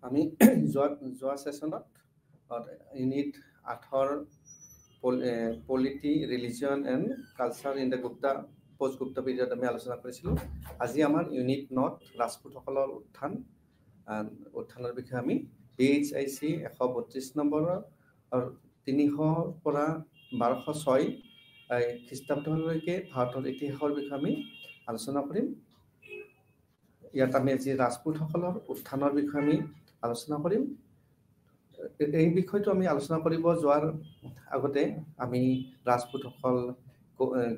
আমি যোৱা সেশনত unit 8 polity religion and culture in the Gupta post Gupta period আমি আলোচনা কৰিছিলোঁ। আজি আমাৰ ইউনিট 9 ৰাজপুতসকলৰ উত্থানৰ বিষয়ে আমি BHIC 132 নম্বৰৰ 300 পৰা 1206 খ্ৰীষ্টাব্দলৈকে ভাৰতৰ ইতিহাসৰ বিষয়ে আমি আলোচনা কৰিম। ইয়াত আমি আজি ৰাজপুতসকলৰ উত্থানৰ বিষয়ে আমি আলোচনা কৰিম। এই বিষয়টো আমি আলোচনা কৰিব যোৱাৰ আগতে আমি ৰাজপুতসকল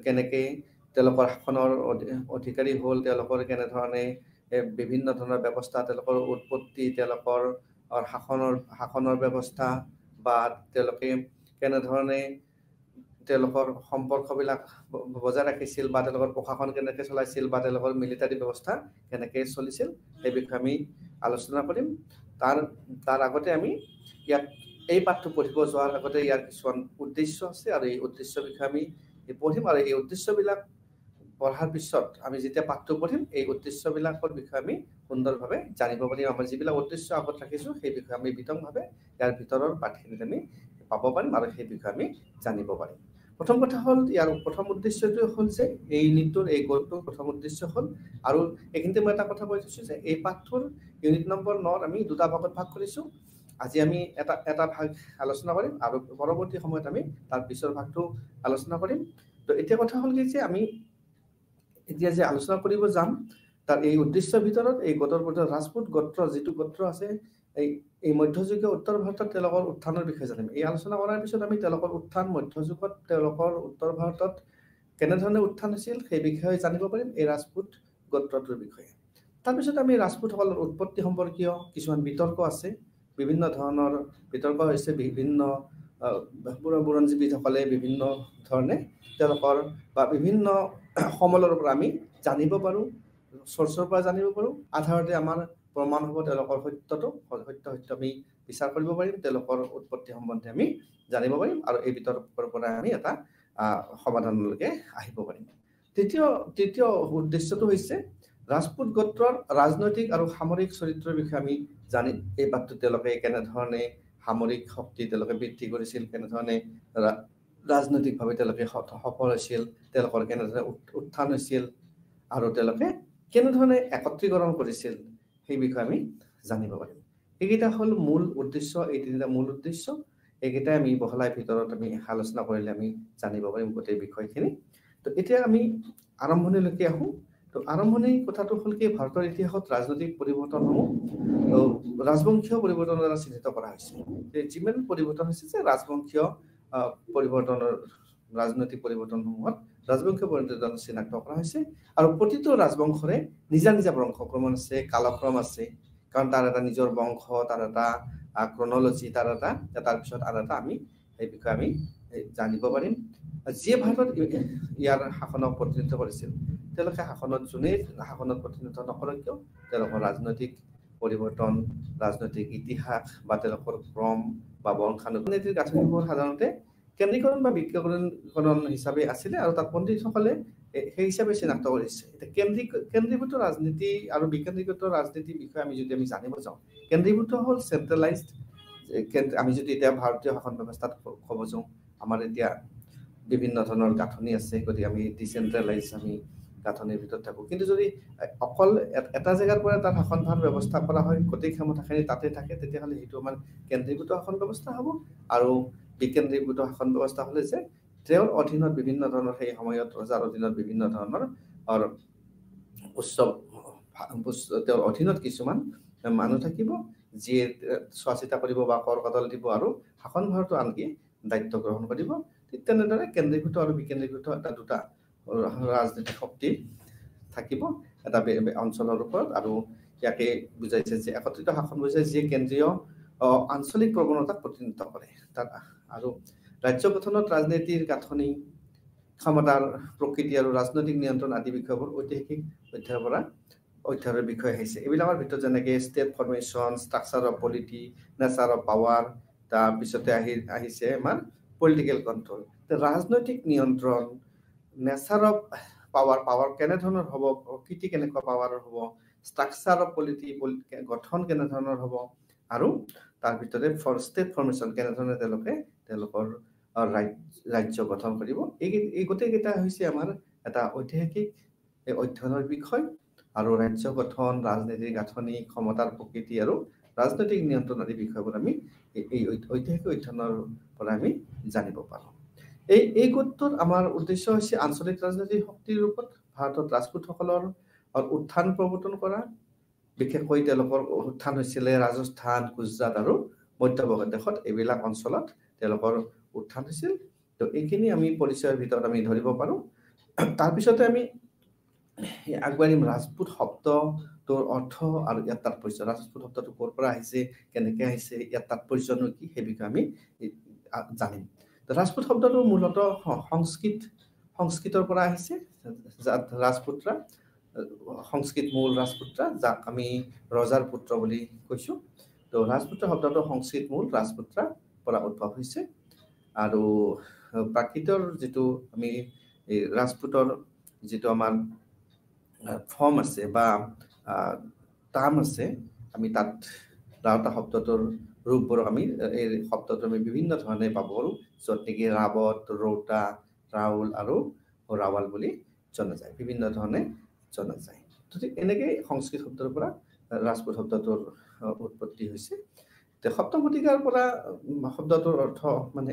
কেনেকৈ তেওঁলোকৰ শাসনৰ অধিকাৰী হ'ল, তেওঁলোকৰ কেনেধৰণে বিভিন্ন ধৰণৰ ব্যৱস্থা, তেওঁলোকৰ উৎপত্তি, তেওঁলোকৰ শাসনৰ ব্যৱস্থা বা তেওঁলোকে কেনেধৰণে তেওঁলোকৰ সম্পৰ্কবিলাক বজাই ৰাখিছিল বা তেওঁলোকৰ প্ৰশাসন কেনেকৈ চলাইছিল বা তেওঁলোকৰ মিলিটাৰী ব্যৱস্থা কেনেকৈ চলিছিল সেই বিষয়ে আমি আলোচনা কৰিম। তাৰ আগতে আমি ইয়াত এই পাঠটো পঢ়িব যোৱাৰ আগতে ইয়াৰ কিছুমান উদ্দেশ্য আছে আৰু এই উদ্দেশ্যৰ বিষয়ে আমি পঢ়িম আৰু এই উদ্দেশ্যবিলাক পঢ়াৰ পিছত আমি যেতিয়া পাঠটো পঢ়িম এই উদ্দেশ্যবিলাকৰ বিষয়ে আমি সুন্দৰভাৱে জানিব পাৰিম। আমাৰ যিবিলাক উদ্দেশ্য আগত ৰাখিছোঁ সেই বিষয়ে আমি বিতংভাৱে ইয়াৰ ভিতৰৰ পাঠখিনিত আমি পাব পাৰিম আৰু সেই বিষয়ে আমি জানিব পাৰিম। প্ৰথম কথা হ'ল ইয়াৰ প্ৰথম উদ্দেশ্যটো হ'ল যে এই ইউনিটটোৰ এই গ'লটোৰ প্ৰথম উদ্দেশ্য হ'ল, আৰু এইখিনিতে মই এটা কথা কৈ দিছোঁ যে এই পাঠটোৰ ইউনিট নম্বৰ 9 আমি দুটা ভাগত ভাগ কৰিছোঁ। আজি আমি এটা ভাগ আলোচনা কৰিম আৰু পৰৱৰ্তী সময়ত আমি তাৰ পিছৰ ভাগটো আলোচনা কৰিম। তো এতিয়া কথা হ'ল যে আমি এতিয়া যে আলোচনা কৰিব যাম তাৰ এই উদ্দেশ্যৰ ভিতৰত এই গোটৰ ভিতৰত ৰাজপুত গোত্ৰ যিটো গোত্ৰ আছে এই মধ্যযুগীয় উত্তৰ ভাৰতত তেওঁলোকৰ উত্থানৰ বিষয়ে জানিম। এই আলোচনা কৰাৰ পিছত আমি তেওঁলোকৰ উত্থান মধ্যযুগত তেওঁলোকৰ উত্তৰ ভাৰতত কেনেধৰণে উত্থান হৈছিল সেই বিষয়ে জানিব পাৰিম, এই ৰাজপুত গোত্ৰটোৰ বিষয়ে। তাৰপিছত আমি ৰাজপুতসকলৰ উৎপত্তি সম্পৰ্কীয় কিছুমান বিতৰ্ক আছে, বিভিন্ন ধৰণৰ বিতৰ্ক হৈছে। বিভিন্ন বুৰঞ্জীবিদসকলে বিভিন্ন ধৰণে তেওঁলোকৰ বা বিভিন্ন সমলৰ পৰা আমি জানিব পাৰোঁ, চৰ্চৰ পৰা জানিব পাৰোঁ। আধাৰতে আমাৰ প্ৰমাণ হ'ব তেওঁলোকৰ সত্য আমি বিচাৰ কৰিব পাৰিম, তেওঁলোকৰ উৎপত্তি সম্বন্ধে আমি জানিব পাৰিম আৰু এই বিতৰ্কৰ পৰা আমি এটা সমাধানলৈকে আহিব পাৰিম। তৃতীয় উদ্দেশ্যটো হৈছে ৰাজপুত গোত্ৰৰ ৰাজনৈতিক আৰু সামৰিক চৰিত্ৰৰ বিষয়ে আমি জানিম। এই পাঠটোত তেওঁলোকে কেনেধৰণে সামৰিক শক্তি তেওঁলোকে বৃদ্ধি কৰিছিল, কেনেধৰণে ৰাজনৈতিকভাৱে তেওঁলোকে সফল হৈছিল, তেওঁলোকৰ কেনেধৰণে উত্থান হৈছিল আৰু তেওঁলোকে কেনেধৰণে একত্ৰীকৰণ কৰিছিল সেই বিষয়ে আমি জানিব পাৰিম। এইকেইটা হ'ল মূল উদ্দেশ্য, এই তিনিটা মূল উদ্দেশ্য। এইকেইটাই আমি বহলাই ভিতৰত আমি আলোচনা কৰিলে আমি জানিব পাৰিম গোটেই বিষয়খিনি। তো এতিয়া আমি আৰম্ভণিলৈকে আহোঁ। তো আৰম্ভণি কথাটো হ'ল কি, ভাৰতৰ ইতিহাসত ৰাজনৈতিক পৰিৱৰ্তনসমূহ ৰাজবংশীয় পৰিৱৰ্তনৰ দ্বাৰা চিহ্নিত কৰা হৈছে। যিমান পৰিৱৰ্তন হৈছে যে ৰাজবংশীয় পৰিৱৰ্তনৰ ৰাজনৈতিক পৰিৱৰ্তনসমূহত ৰাজবংশীয় পৰিৱৰ্তন চিনাক্ত কৰা হৈছে আৰু প্ৰতিটো ৰাজবংশৰে নিজা নিজা বংশক্ৰম আছে, কালক্ৰম আছে, কাৰণ তাৰ এটা নিজৰ বংশ, তাৰ এটা ক্ৰনলজি, তাৰপিছত আৰু এটা আমি সেই বিষয়ে আমি জানিব পাৰিম। যিয়ে ভাৰতত ইয়াৰ শাসনক প্ৰতিনিধিত্ব কৰিছিল তেওঁলোকে যোনেই শাসনত প্ৰতিনিধিত্ব নকৰক কিয় তেওঁলোকৰ ৰাজনৈতিক পৰিৱৰ্তন, ৰাজনৈতিক ইতিহাস বা তেওঁলোকৰ ক্ৰম বা বংশানুক্ৰমিক গাঁথনিবোৰ সাধাৰণতে কেন্দ্ৰীকৰণ বা বিকেন্দ্ৰীকৰণ হিচাপে আছিলে আৰু তাত পণ্ডিতসকলে সেই হিচাপে চিনাক্ত কৰিছে। এতিয়া কেন্দ্ৰীভূত ৰাজনীতি আৰু বিকেন্দ্ৰীকৃত ৰাজনীতিৰ বিষয়ে আমি যদি জানিব যাওঁ, কেন্দ্ৰীভূত হ'ল চেন্ট্ৰেলাইজড। আমি যদি এতিয়া ভাৰতীয় শাসন ব্যৱস্থাত ক'ব যাওঁ, আমাৰ এতিয়া বিভিন্ন ধৰণৰ গাঁথনি আছে, গতিকে আমি ডিচেন্ট্ৰেলাইজ আমি গাঁথনিৰ ভিতৰত থাকোঁ। কিন্তু যদি অকল এটা জেগাৰ পৰা তাত শাসনভাৰ ব্যৱস্থা কৰা হয়, গোটেই ক্ষমতাখিনি তাতে থাকে, তেতিয়াহ'লে সেইটো আমাৰ কেন্দ্ৰীভূত শাসন ব্যৱস্থা হ'ব। আৰু বিকেন্দ্ৰীভূত শাসন ব্যৱস্থা হ'লে যে তেওঁৰ অধীনত বিভিন্ন ধৰণৰ, সেই সময়ত ৰজাৰ অধীনত বিভিন্ন ধৰণৰ তেওঁৰ অধীনত কিছুমান মানুহ থাকিব যিয়ে চোৱা চিতা কৰিব বা কৰ কটল দিব আৰু শাসনভাৰটো আনকি দায়িত্ব গ্ৰহণ কৰিব। ঠিক তেনেদৰে কেন্দ্ৰীভূত আৰু বিকেন্দ্ৰীভূত দুটা ৰাজনৈতিক শক্তি থাকিব এটা অঞ্চলৰ ওপৰত। আৰু ইয়াকে বুজাইছে যে একত্ৰিত শাসন বুজায় যিয়ে কেন্দ্ৰীয় আঞ্চলিক প্ৰৱণতাক প্ৰতিনিধিত্ব কৰে। আৰু ৰাজ্য গঠনত ৰাজনীতিৰ গাঁথনি, ক্ষমতাৰ প্ৰকৃতি আৰু ৰাজনৈতিক নিয়ন্ত্ৰণ আদি বিষয়বোৰ ঐতিহাসিক অধ্যয়নৰ বিষয় আহিছে। এইবিলাকৰ ভিতৰত যেনেকৈ state formation, structure of polity, nature of power, তাৰপিছতে আহিছে আমাৰ পলিটিকেল কণ্ট্ৰল। ৰাজনৈতিক নিয়ন্ত্ৰণ, নেচাৰ অফ পাৱাৰ কেনেধৰণৰ হ'ব, প্ৰকৃতি কেনেকুৱা পাৱাৰৰ হ'ব, ষ্ট্ৰাকচাৰ অফ পলিটি গঠন কেনেধৰণৰ হ'ব, আৰু তাৰ ভিতৰে ষ্টেট ফৰ্মেশ্যন কেনেধৰণে তেওঁলোকৰ ৰাজ্য গঠন কৰিব এই গোটেইকেইটা হৈছে আমাৰ এটা ঐতিহাসিক অধ্যয়নৰ বিষয় আৰু ৰাজ্য গঠন ৰাজনীতিৰ গাঁথনি ক্ষমতাৰ প্ৰকৃতি আৰু ৰাজনৈতিক নিয়ন্ত্ৰণ আদি বিষয়বোৰ আমি এই ঐতিহাসিক অধ্যয়নৰ পৰা আমি জানিব পাৰোঁ এই গোটটোৰ আমাৰ উদ্দেশ্য হৈছে আঞ্চলিক ৰাজনৈতিক শক্তিৰ ৰূপত ভাৰতত ৰাজপুতসকলৰ উত্থান প্ৰৱৰ্তন কৰা বিশেষকৈ তেওঁলোকৰ উত্থান হৈছিলে ৰাজস্থান গুজৰাট আৰু মধ্যপ্ৰদেশ দেশত এইবিলাক অঞ্চলত তেওঁলোকৰ উত্থান হৈছিল তো এইখিনি আমি পৰিচয়ৰ ভিতৰত আমি ধৰিব পাৰোঁ তাৰপিছতে আমি আগবাঢ়িম ৰাজপুত শব্দটোৰ অৰ্থ আৰু ইয়াৰ তাৎপৰ্য ৰাজপুত শব্দটো ক'ৰ পৰা আহিছে কেনেকৈ আহিছে ইয়াৰ তাৎপৰ্যনো কি সেই বিষয়ে আমি জানিম ৰাজপুত শব্দটো মূলতঃ সংস্কৃতৰ পৰা আহিছে ৰাজপুতৰা সংস্কৃত মূল ৰাজপুত্ৰা যাক আমি ৰজাৰ পুত্ৰ বুলি কৈছোঁ তো ৰাজপুত্ৰ শব্দটো সংস্কৃত মূল ৰাজপুত্ৰা পৰা উদ্ভৱ হৈছে আৰু প্ৰাকৃতৰ যিটো আমি ৰাজপুতৰ যিটো আমাৰ ফৰ্ম আছে বা টাৰ্ম আছে আমি তাত ৰাওতা শব্দটোৰ ৰূপবোৰ আমি এই শব্দটো আমি বিভিন্ন ধৰণে পাব পাৰোঁ য'ত নেকি ৰাৱত ৰৌতা ৰাউল আৰু ৰাৱাল বুলি জনা যায় বিভিন্ন ধৰণে জনা যায় ঠিক এনেকৈ সংস্কৃত শব্দৰ পৰা ৰাজপুত শব্দটোৰ উৎপত্তি হৈছে সপ্তম শতিকাৰ পৰা শব্দটোৰ অৰ্থ মানে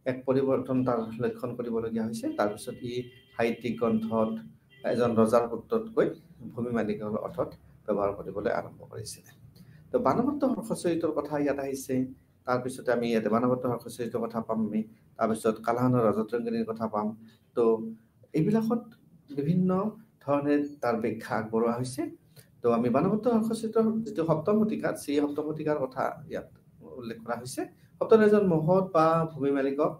এক পৰিৱৰ্তন তাৰ লক্ষণ কৰিবলগীয়া হৈছে তাৰপিছত ই সাহিত্যিক গ্ৰন্থত এজন ৰজাৰ পুত্ৰতকৈ ভূমি মালিকৰ অৰ্থত ব্যৱহাৰ কৰিবলৈ আৰম্ভ কৰিছিলে তো বাণৱন্ত হৰ্ষচৰিতৰ কথা ইয়াত আহিছে তাৰপিছতে আমি ইয়াতে বাণৱন্ত হৰ্ষচৰিতৰ কথা পাম আমি তাৰপিছত কালাহনৰ ৰজতৰংগিনীৰ কথা পাম তো এইবিলাকত বিভিন্ন ধৰণে তাৰ ব্যাখ্যা আগবঢ়োৱা হৈছে তো আমি বাণৱন্ত হৰ্ষচৰিতৰ যিটো সপ্তম শতিকাত সেই সপ্তম শতিকাৰ কথা ইয়াত উল্লেখ কৰা হৈছে সপ্তম এজন মহৎ বা ভূমি মালিকক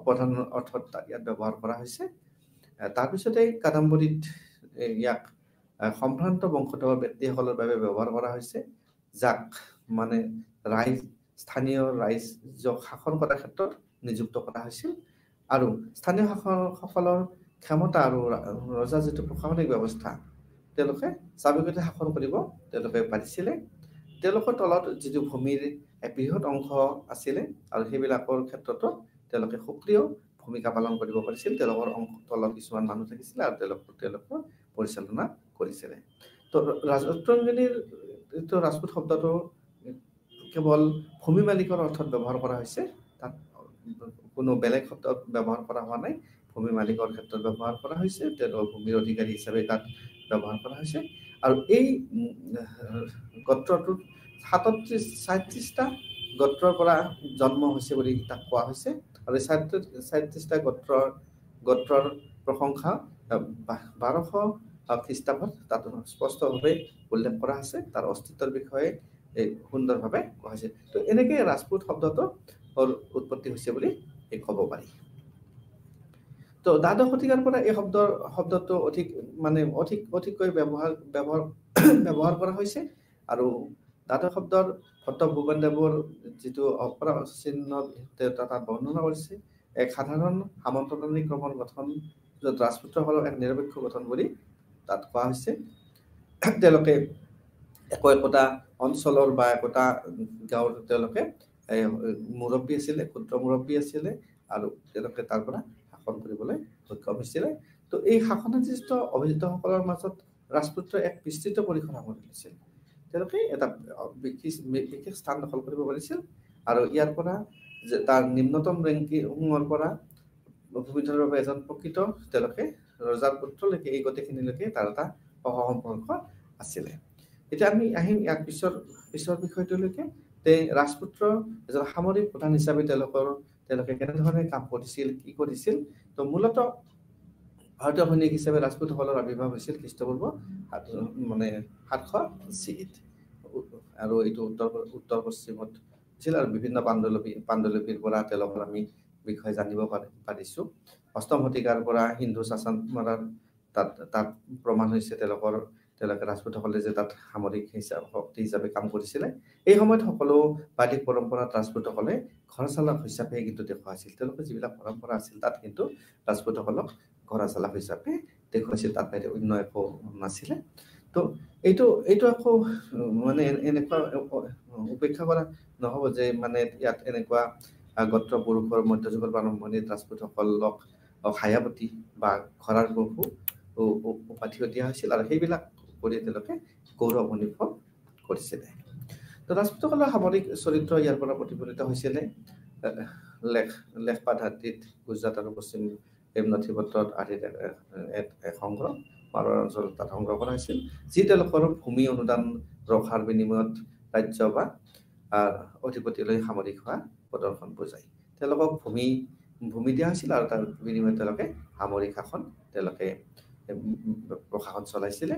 প্ৰধান অৰ্থত ইয়াত ব্যৱহাৰ কৰা হৈছে তাৰপিছতে কাদম্বৰীত ইয়াক সম্ভ্ৰান্ত বংশধৰ ব্যক্তিসকলৰ বাবে ব্যৱহাৰ কৰা হৈছে যাক মানে স্থানীয় ৰাইজক শাসন কৰাৰ ক্ষেত্ৰত নিযুক্ত কৰা হৈছিল আৰু স্থানীয় শাসকসকলৰ ক্ষমতা আৰু ৰজাৰ যিটো প্ৰশাসনিক ব্যৱস্থা তেওঁলোকে স্বাভাৱিকতে শাসন কৰিব তেওঁলোকে পাৰিছিলে তেওঁলোকৰ তলত যিটো ভূমিৰ বৃহৎ অংশ আছিলে আৰু সেইবিলাকৰ ক্ষেত্ৰতো তেওঁলোকে সক্ৰিয় ভূমিকা পালন কৰিব পাৰিছিল তেওঁলোকৰ তলত কিছুমান মানুহ থাকিছিলে আৰু তেওঁলোকৰ পৰিচালনা কৰিছিলে তো ৰজতৰংগিনীৰ এইটো ৰাজপুত শব্দটো কেৱল ভূমি মালিকৰ অৰ্থত ব্যৱহাৰ কৰা হৈছে তাত কোনো বেলেগ শব্দত ব্যৱহাৰ কৰা হোৱা নাই ভূমি মালিকৰ ক্ষেত্ৰত ব্যৱহাৰ কৰা হৈছে তেওঁলোকৰ ভূমিৰ অধিকাৰী হিচাপে তাত ব্যৱহাৰ কৰা হৈছে আৰু এই গোত্ৰটোত 37টা গোত্ৰৰ পৰা জন্ম হৈছে বুলি তাক কোৱা হৈছে আৰু 37টা গোত্ৰৰ প্ৰশংসা 1200 খ্ৰীষ্টাব্দত তাত স্পষ্টভাৱে উল্লেখ কৰা আছে তাৰ অস্তিত্বৰ বিষয়ে সুন্দৰভাৱে কোৱা হৈছে তো এনেকৈ ৰাজপুত শব্দটো উৎপত্তি হৈছে বুলি ক'ব পাৰি তো দ্বাদশ শতিকাৰ পৰা এই শব্দটো অধিককৈ ব্যৱহাৰ কৰা হৈছে আৰু দ্বাদশ শব্দৰ ভট্ট ভূপেনদেৱৰ যিটো অপৰা চিহ্ন তাত বৰ্ণনা কৰিছে এক সাধাৰণ সামন্ততান্ত্ৰিক ক্ৰমৰ গঠন য'ত ৰাজপুতসকলৰ এক নিৰপেক্ষ গঠন বুলি তাত কোৱা হৈছে তেওঁলোকে একোটা অঞ্চলৰ বা একোটা গাঁৱৰ তেওঁলোকে মুৰব্বী আছিলে ক্ষুদ্ৰ মুৰব্বী আছিলে আৰু তেওঁলোকে তাৰ পৰা শাসন কৰিবলৈ সক্ষম হৈছিলে তো এই শাসনাধীষ্ঠ অভিজিতসকলৰ মাজত ৰাজপুত্ৰৰ এক বিস্তৃত পৰিসৰ সামৰি লৈছিল তেওঁলোকে এটা বিশেষ স্থান দখল কৰিব পাৰিছিল আৰু ইয়াৰ পৰা তাৰ নিম্নতম ৰেংকিঙৰ পৰা ভূমিধৰৰ বাবে এজন প্ৰকৃত তেওঁলোকে ৰজাৰ পুত্ৰলৈকে এই গোটেইখিনিলৈকে তাৰ এটা সহসম্পৰ্ক আছিলে এতিয়া আমি আহিম ইয়াৰ পিছৰ বিষয়টোলৈকে তে ৰাজপুত্ৰ এজন সামৰিক প্ৰধান হিচাপে তেওঁলোকে কেনেধৰণে কাম কৰিছিল কি কৰিছিল তো মূলতঃ ভাৰতীয় সৈনিক হিচাপে ৰাজপুতসকলৰ আৱিৰ্ভাৱ হৈছিল খ্ৰীষ্টপূৰ্ব 700 আৰু এইটো উত্তৰ পশ্চিমত হৈছিল আৰু বিভিন্ন পাণ্ডুলিপিৰ পৰা তেওঁলোকৰ আমি বিষয়ে জানিব পাৰিছোঁ অষ্টম শতিকাৰ পৰা হিন্দু শাসন তাত প্ৰমাণ হৈছে তেওঁলোকে ৰাজপুতসকলে যে তাত সামৰিক শক্তি হিচাপে কাম কৰিছিলে এই সময়ত সকলো বাদিক পৰম্পৰাত ৰাজপুতসকলে ঘৰচালক হিচাপে কিন্তু দেখুৱাইছিল তেওঁলোকৰ যিবিলাক পৰম্পৰা আছিল তাত কিন্তু ৰাজপুতসকলক ঘৰচালক হিচাপে দেখুৱাইছিল তাত বাহিৰে অন্য একো নাছিলে তো এইটো আকৌ মানে এনেকুৱা উপেক্ষা কৰা নহ'ব যে মানে ইয়াত এনেকুৱা গোত্ৰ পুৰুষৰ মধ্যযুগৰ প্ৰাৰম্ভণিত ৰাজপুতসকলক হায়াপতি বা খৰাৰ প্ৰভু উপাধিও দিয়া হৈছিল আৰু সেইবিলাক কৰি তেওঁলোকে গৌৰৱ অনুভৱ কৰিছিলে। তো ৰাজপুতসকলৰ সামৰিক চৰিত্ৰ ইয়াৰ পৰা প্ৰতিফলিত হৈছিলে লেখ পাধাতিত গুজৰাট আৰু পশ্চিম নথিপত্ৰত আদিত এক সংগ্ৰহ মাৰোৱাৰ অঞ্চলত তাত সংগ্ৰহ কৰা হৈছিল, যি তেওঁলোকৰ ভূমি অনুদান ৰখাৰ বিনিময়ত ৰাজ্য বা অধিপতিলৈ সামৰিক হোৱা প্ৰদৰ্শন বুজায়। তেওঁলোকক ভূমি দিয়া হৈছিল আৰু তাৰ বিনিময়ত তেওঁলোকে সামৰিক শাসন তেওঁলোকে প্ৰশাসন চলাইছিলে।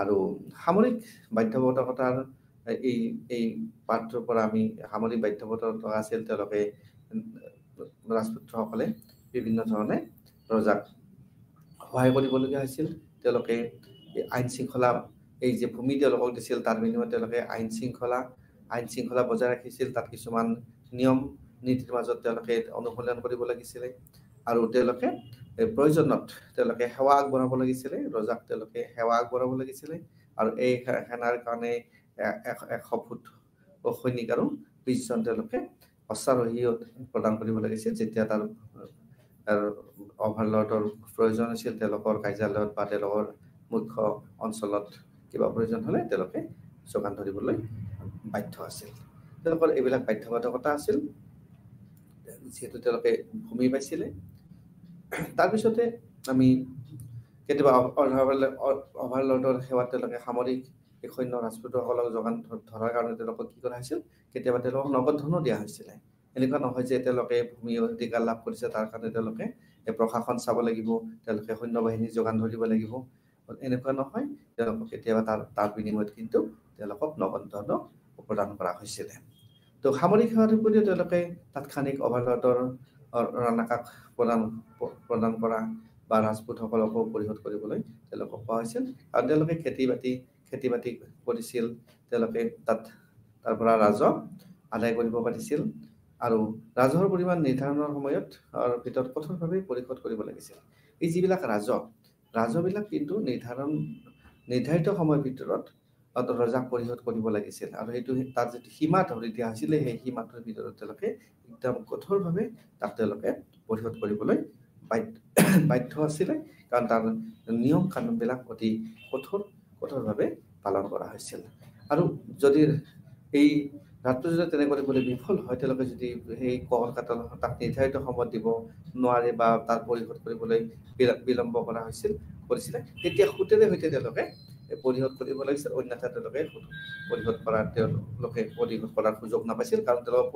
আৰু সামৰিক বাধ্যবাধকতাৰ এই পাঠটোৰ পৰা আমি সামৰিক বাধ্যবাধকতা আছিল তেওঁলোকে ৰাজপুত্ৰসকলে বিভিন্ন ধৰণে ৰজাক সহায় কৰিবলগীয়া হৈছিল। তেওঁলোকে আইন শৃংখলা এই যে ভূমি তেওঁলোকক দিছিল তাৰ বিনিময়ত তেওঁলোকে আইন শৃংখলা বজাই ৰাখিছিল। তাত কিছুমান নিয়ম নীতিৰ মাজত তেওঁলোকে অনুশীলন কৰিব লাগিছিলে আৰু তেওঁলোকে প্ৰয়োজনত তেওঁলোকে সেৱা আগবঢ়াব লাগিছিলে, ৰজাক তেওঁলোকে সেৱা আগবঢ়াব লাগিছিলে। আৰু এই সেনাৰ কাৰণে 100 ফুট সৈনিক আৰু 20 জন তেওঁলোকে অশ্বাৰোহী প্ৰদান কৰিব লাগিছিল। যেতিয়া তাৰ অভাৰলৰ্ডৰ প্ৰয়োজন হৈছিল তেওঁলোকৰ কাৰ্যালয়ত বা তেওঁলোকৰ মুখ্য অঞ্চলত কিবা প্ৰয়োজন হ'লে তেওঁলোকে যোগান ধৰিবলৈ বাধ্য আছিল। তেওঁলোকৰ এইবিলাক বাধ্যবাধকতা আছিল যিহেতু তেওঁলোকে ভূমি পাইছিলে। তাৰপিছতে আমি কেতিয়াবা অভাৰলৰ্ডৰ সেৱাত তেওঁলোকে সামৰিক সৈন্য ৰাজপুতসকলক যোগান ধৰাৰ কাৰণে তেওঁলোকক কি কৰা হৈছিল, কেতিয়াবা তেওঁলোকক নগদ ধনো দিয়া হৈছিলে। এনেকুৱা নহয় যে তেওঁলোকে ভূমি অধিকাৰ লাভ কৰিছে তাৰ কাৰণে তেওঁলোকে প্ৰশাসন চাব লাগিব, তেওঁলোকে সৈন্যবাহিনী যোগান ধৰিব লাগিব, এনেকুৱা নহয়। তেওঁলোকক কেতিয়াবা তাৰ বিনিময়ত কিন্তু তেওঁলোকক নগদ ধনো প্ৰদান কৰা হৈছিলে। তো সামৰিক সেৱাৰ উপৰিও তেওঁলোকে তাৎক্ষণিক অভাৰলৰ্ডৰ ৰাণাকাক প্ৰদান কৰা বা ৰাজপুতসকলকো পৰিশোধ কৰিবলৈ তেওঁলোকক কোৱা হৈছিল। আৰু তেওঁলোকে খেতি বাতি কৰিছিল, তেওঁলোকে তাৰ পৰা ৰাজহ আদায় কৰিব পাৰিছিল আৰু ৰাজহৰ পৰিমাণ নিৰ্ধাৰণৰ সময়ত ভিতৰত কঠোৰভাৱে পৰিশোধ কৰিব লাগিছিল। এই যিবিলাক ৰাজহবিলাক কিন্তু নিৰ্ধাৰিত সময়ৰ ভিতৰত ৰজাক পৰিশোধ কৰিব লাগিছিল আৰু সেইটো তাৰ যিটো সীমা ধৰি দিয়া হৈছিলে সেই সীমাটোৰ ভিতৰত তেওঁলোকে একদম কঠোৰভাৱে তাক তেওঁলোকে পৰিশোধ কৰিবলৈ বাধ্য আছিলে, কাৰণ তাৰ নিয়ম কানুনবিলাক অতি কঠোৰভাৱে পালন কৰা হৈছিল। আৰু যদি এই ৰাজটো যদি তেনে কৰিবলৈ বিফল হয়, তেওঁলোকে যদি সেই কৰ কাটল তাক নিৰ্ধাৰিত সময়ত দিব নোৱাৰে বা তাৰ পৰিশোধ কৰিবলৈ বিলম্ব কৰিছিলে, তেতিয়া সুতেৰে সৈতে তেওঁলোকে পৰিশোধ কৰিব লাগিছিল। অন্যথা তেওঁলোকে পৰিশোধ কৰাৰ সুযোগ নাপাইছিল, কাৰণ তেওঁলোকৰ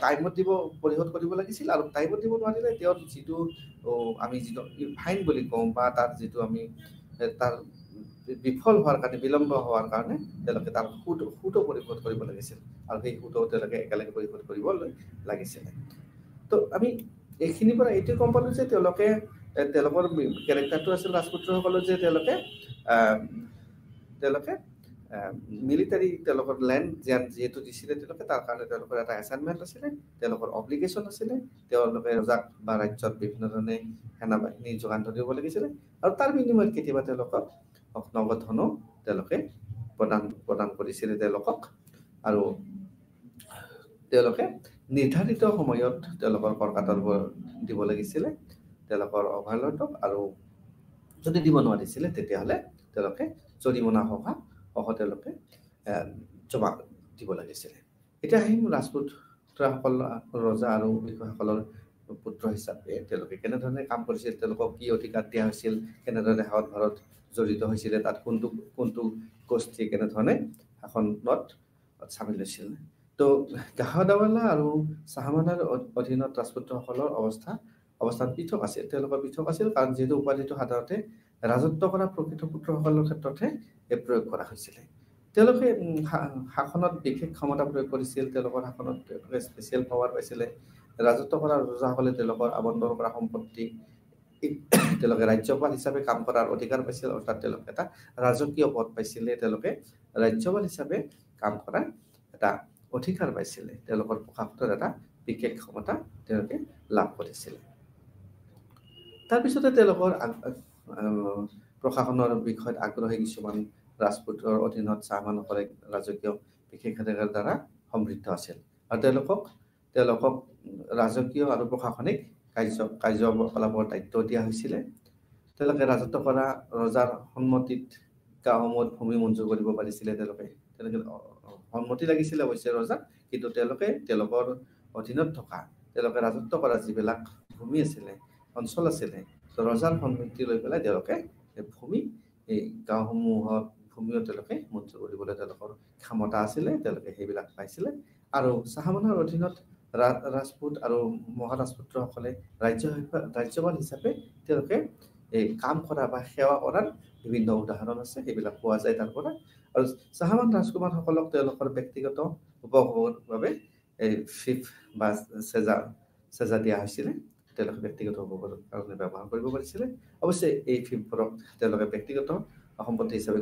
টাইমত পৰিশোধ কৰিব লাগিছিল। আৰু টাইমত দিব নোৱাৰিলে তেওঁৰ যিটো আমি ফাইন বুলি কওঁ বা তাৰ যিটো আমি তাৰ বিফল হোৱাৰ কাৰণে বিলম্ব হোৱাৰ কাৰণে তেওঁলোকে তাৰ সুতো পৰিশোধ কৰিব লাগিছিল আৰু সেই সুতো তেওঁলোকে একেলগে পৰিশোধ কৰিবলৈ লাগিছিলে। তো আমি এইখিনিৰ পৰা এইটো গম পালো যে তেওঁলোকৰ কেৰেক্টাৰটো আছিল ৰাজপুত্ৰসকলৰ যে তেওঁলোকে মিলিটাৰী তেওঁলোকৰ লেণ্ড যিহেতু দিছিলে তেওঁলোকে, তাৰ কাৰণে তেওঁলোকৰ এটা এছাইনমেণ্ট আছিলে, তেওঁলোকৰ অব্লিগেশ্যন আছিলে, তেওঁলোকে ৰজাক বা ৰাজ্যত বিভিন্ন ধৰণে সেনাবাহিনী যোগান ধৰিব লাগিছিলে আৰু তাৰ বিনিময়ত কেতিয়াবা তেওঁলোকক নগদ ধনো তেওঁলোকে প্ৰদান কৰিছিলে তেওঁলোকক। আৰু তেওঁলোকে নিৰ্ধাৰিত সময়ত তেওঁলোকৰ কৰ কাটলবোৰ দিব লাগিছিলে তেওঁলোকৰ অভাৰলৰ্ডক, আৰু যদি দিব নোৱাৰিছিলে তেতিয়াহ'লে তেওঁলোকে জৰিমনা সহ তেওঁলোকে জমা দিব লাগিছিলে। এতিয়া আহিম ৰাজপুতসকল ৰজা আৰু বিষয়াসকলৰ পুত্ৰ হিচাপে তেওঁলোকে কেনেধৰণে কাম কৰিছিল, তেওঁলোকক কি অধিকাৰ দিয়া হৈছিল, কেনেধৰণে সেৱাত ভাৰত জড়িত হৈছিলে, তাত কোনটো গোষ্ঠী কেনেধৰণে শাসনত চামিল হৈছিল। তো গাহদাৱালা আৰু চাহামানাৰ অধীনত ৰাজপুতসকলৰ অৱস্থান পৃথক আছিল। তেওঁলোকৰ পৃথক আছিল কাৰণ যিহেতু উপাধিটো সাধাৰণতে ৰাজত্ব কৰা প্ৰকৃত পুত্ৰসকলৰ ক্ষেত্ৰতহে প্ৰয়োগ কৰা হৈছিলে। তেওঁলোকে শাসনত বিশেষ ক্ষমতা প্ৰয়োগ কৰিছিল, তেওঁলোকৰ শাসনত স্পেচিয়েল পাৱাৰ পাইছিলে। ৰাজত্ব কৰা ৰজাসকলে তেওঁলোকৰ আবণ্টন কৰা সম্পত্তি তেওঁলোকে ৰাজ্যপাল হিচাপে কাম কৰাৰ অধিকাৰ পাইছিল, অৰ্থাৎ তেওঁলোকে এটা ৰাজকীয় পদ পাইছিলে, তেওঁলোকে ৰাজ্যপাল হিচাপে কাম কৰাৰ এটা অধিকাৰ পাইছিলে, তেওঁলোকৰ প্ৰশাসনৰ এটা বিশেষ ক্ষমতা তেওঁলোকে লাভ কৰিছিলে। তাৰপিছতে তেওঁলোকৰ প্ৰশাসনৰ বিষয়ত আগ্ৰহী কিছুমান ৰাজপুতৰ অধীনত চাহামানসকলে ৰাজকীয় বিশেষাধিকাৰ দ্বাৰা সমৃদ্ধ আছিল আৰু তেওঁলোকক ৰাজকীয় আৰু প্ৰশাসনিক কাৰ্যকলাপৰ দায়িত্ব দিয়া হৈছিলে তেওঁলোকে ৰাজত্ব কৰা ৰজাৰ সন্মতিত গাঁওসমূহত ভূমি মঞ্জুৰ কৰিব পাৰিছিলে তেওঁলোকে সন্মতি লাগিছিলে অৱশ্যে ৰজাৰ কিন্তু তেওঁলোকৰ অধীনত থকা তেওঁলোকে ৰাজত্ব কৰা যিবিলাক ভূমি আছিলে অঞ্চল আছিলে ৰজাৰ সন্মতি লৈ পেলাই তেওঁলোকে ভূমি এই গাঁওসমূহত ভূমিও তেওঁলোকে মঞ্জুৰ কৰিবলৈ তেওঁলোকৰ ক্ষমতা আছিলে তেওঁলোকে সেইবিলাক পাইছিলে আৰু চাহ মানুহৰ অধীনত ৰাজপুত আৰু মহাৰাজপুত্ৰসকলে ৰাজ্যপাল হিচাপে তেওঁলোকে এই কাম কৰা বা সেৱা কৰাৰ বিভিন্ন উদাহৰণ আছে সেইবিলাক পোৱা যায় তাৰ পৰা আৰু চাহামান ৰাজকুমাৰসকলক তেওঁলোকৰ ব্যক্তিগত উপভোগৰ বাবে এই ফিফ বা চেজা দিয়া হৈছিলে তেওঁলোকে ব্যক্তিগত উপভোগৰ কাৰণে ব্যৱহাৰ কৰিব পাৰিছিলে অৱশ্যে এই ফিফবোৰক তেওঁলোকে ব্যক্তিগত সম্পত্তি হিচাপে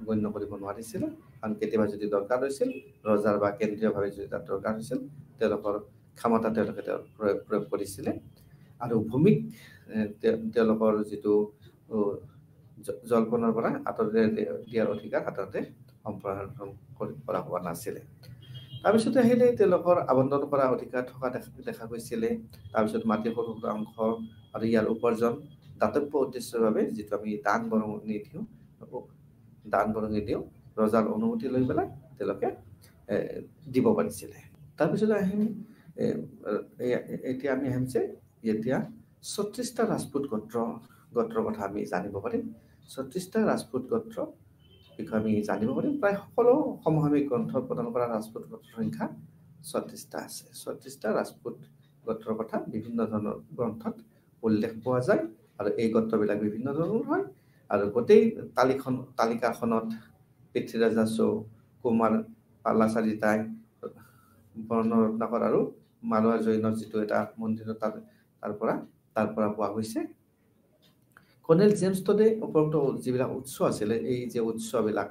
গণ্য কৰিব নোৱাৰিছিলে কাৰণ কেতিয়াবা যদি দৰকাৰ হৈছিল ৰজাৰ বা কেন্দ্ৰীয়ভাৱে যদি তাত দৰকাৰ হৈছিল তেওঁলোকৰ ক্ষমতা তেওঁলোকে প্ৰয়োগ কৰিছিলে আৰু ভূমিক তেওঁলোকৰ যিটো জলপনৰ পৰা আঁতৰাই দিয়াৰ অধিকাৰ সাধাৰণতে সম্প্ৰসাৰণ কৰা হোৱা নাছিলে তাৰপিছতে আহিলে তেওঁলোকৰ আবণ্টন কৰা অধিকাৰ থকা দেখা গৈছিলে তাৰপিছত মাটিৰ সৰু অংশ আৰু ইয়াৰ উপাৰ্জন দাতব্য উদ্দেশ্যৰ বাবে যিটো আমি দান বৰঙণি দিওঁ ৰজাৰ অনুমতি লৈ পেলাই তেওঁলোকে দিব পাৰিছিলে তাৰপিছতে আহিম এতিয়া আমি আহিম যে এতিয়া 36টা ৰাজপুত গোত্ৰৰ কথা আমি জানিব পাৰিম 36টা ৰাজপুত গোত্ৰ বিষয়ে আমি জানিব পাৰিম প্ৰায় সকলো সমসাময়িক গ্ৰন্থ প্ৰদান কৰা ৰাজপুত গোত্ৰৰ সংখ্যা 36টা আছে 36টা ৰাজপুত গোত্ৰৰ কথা বিভিন্ন ধৰণৰ গ্ৰন্থত উল্লেখ পোৱা যায় আৰু এই গোত্ৰবিলাক বিভিন্ন ধৰণৰ হয় আৰু গোটেই তালিকাখনত পৃথ্বীৰাজ চৌ কুমাৰ পালা চাৰিটাই বৰ্ণৰত্নাকৰ আৰু মালোৱা জৈনৰ যিটো এটা মন্দিৰ তাৰ পৰা পোৱা গৈছে কৰ্নেল জেমছ টডে উপৰোক্ত যিবিলাক উৎস আছিলে এই যে উৎসবিলাক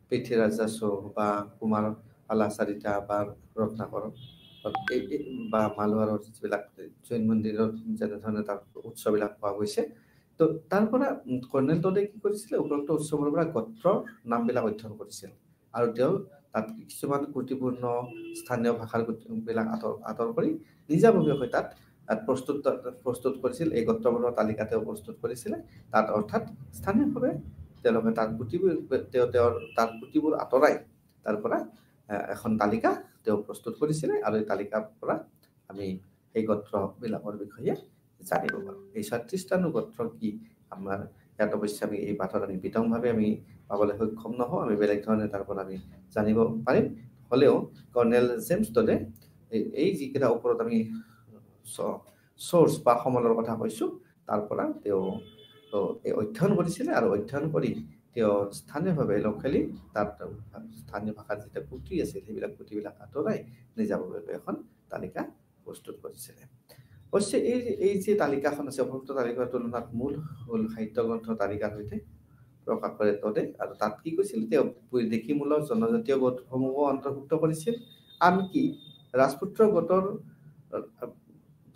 পৃথ্বীৰাজ চৌ বা কুমাৰ পালা চাৰিটা বা ৰত্নাকৰ বা মালোৱাৰৰ যিবিলাক জৈন মন্দিৰৰ যেনেধৰণে তাৰ উৎসবিলাক পোৱা গৈছে তো তাৰ পৰা কৰ্নেল টডে কি কৰিছিলে উপৰোক্ত উৎসৱৰ পৰা গোত্ৰৰ নামবিলাক অধ্যয়ন কৰিছিল আৰু তেওঁ তাত কিছুমান গুৰুত্বপূৰ্ণ স্থানীয় ভাষাৰ বিলাক আঁতৰ কৰি নিজাববীয়াকৈ তাত প্ৰস্তুত কৰিছিল এই গোত্ৰবোৰৰ তালিকা তেওঁ প্ৰস্তুত কৰিছিলে তাত অৰ্থাৎ স্থানীয়ভাৱে তেওঁলোকে তাৰ গুটিবোৰ আঁতৰাই তাৰ পৰা এখন তালিকা তেওঁ প্ৰস্তুত কৰিছিলে আৰু এই তালিকাৰ পৰা আমি এই গোত্ৰবিলাকৰ বিষয়ে জানিব পাৰোঁ এই 36টা গোত্ৰ কি আমাৰ ইয়াত অৱশ্যে আমি এই পাঠত আমি বিতংভাৱে আমি পাবলৈ সক্ষম নহওঁ আমি বেলেগ ধৰণে তাৰ পৰা আমি জানিব পাৰিম হ'লেও কৰ্নেল জেমছ টডে এই যিকেইটা ওপৰত আমি চ'ৰ্চ বা সমলৰ কথা কৈছোঁ তাৰ পৰা তেওঁ অধ্যয়ন কৰিছিলে আৰু অধ্যয়ন কৰি তেওঁ স্থানীয়ভাৱে লোকেলি তাত স্থানীয় ভাষাৰ যিটো পুথি আছিল সেইবিলাক পুথিবিলাক আঁতৰাই নিজাববীয়াকৈ এখন তালিকা প্ৰস্তুত কৰিছিলে অৱশ্যে এই যে তালিকাখন আছে উপৰোক্ত তালিকাৰ তুলনাত মূল সাহিত্য গ্ৰন্থ তালিকাৰ সৈতে প্ৰকাশ কৰে টডে আৰু তাত কি কৈছিল তেওঁ বৈদেশীমূলক জনজাতীয় গোটসমূহো অন্তৰ্ভুক্ত কৰিছিল আনকি ৰাজপুত্ৰ গোটৰ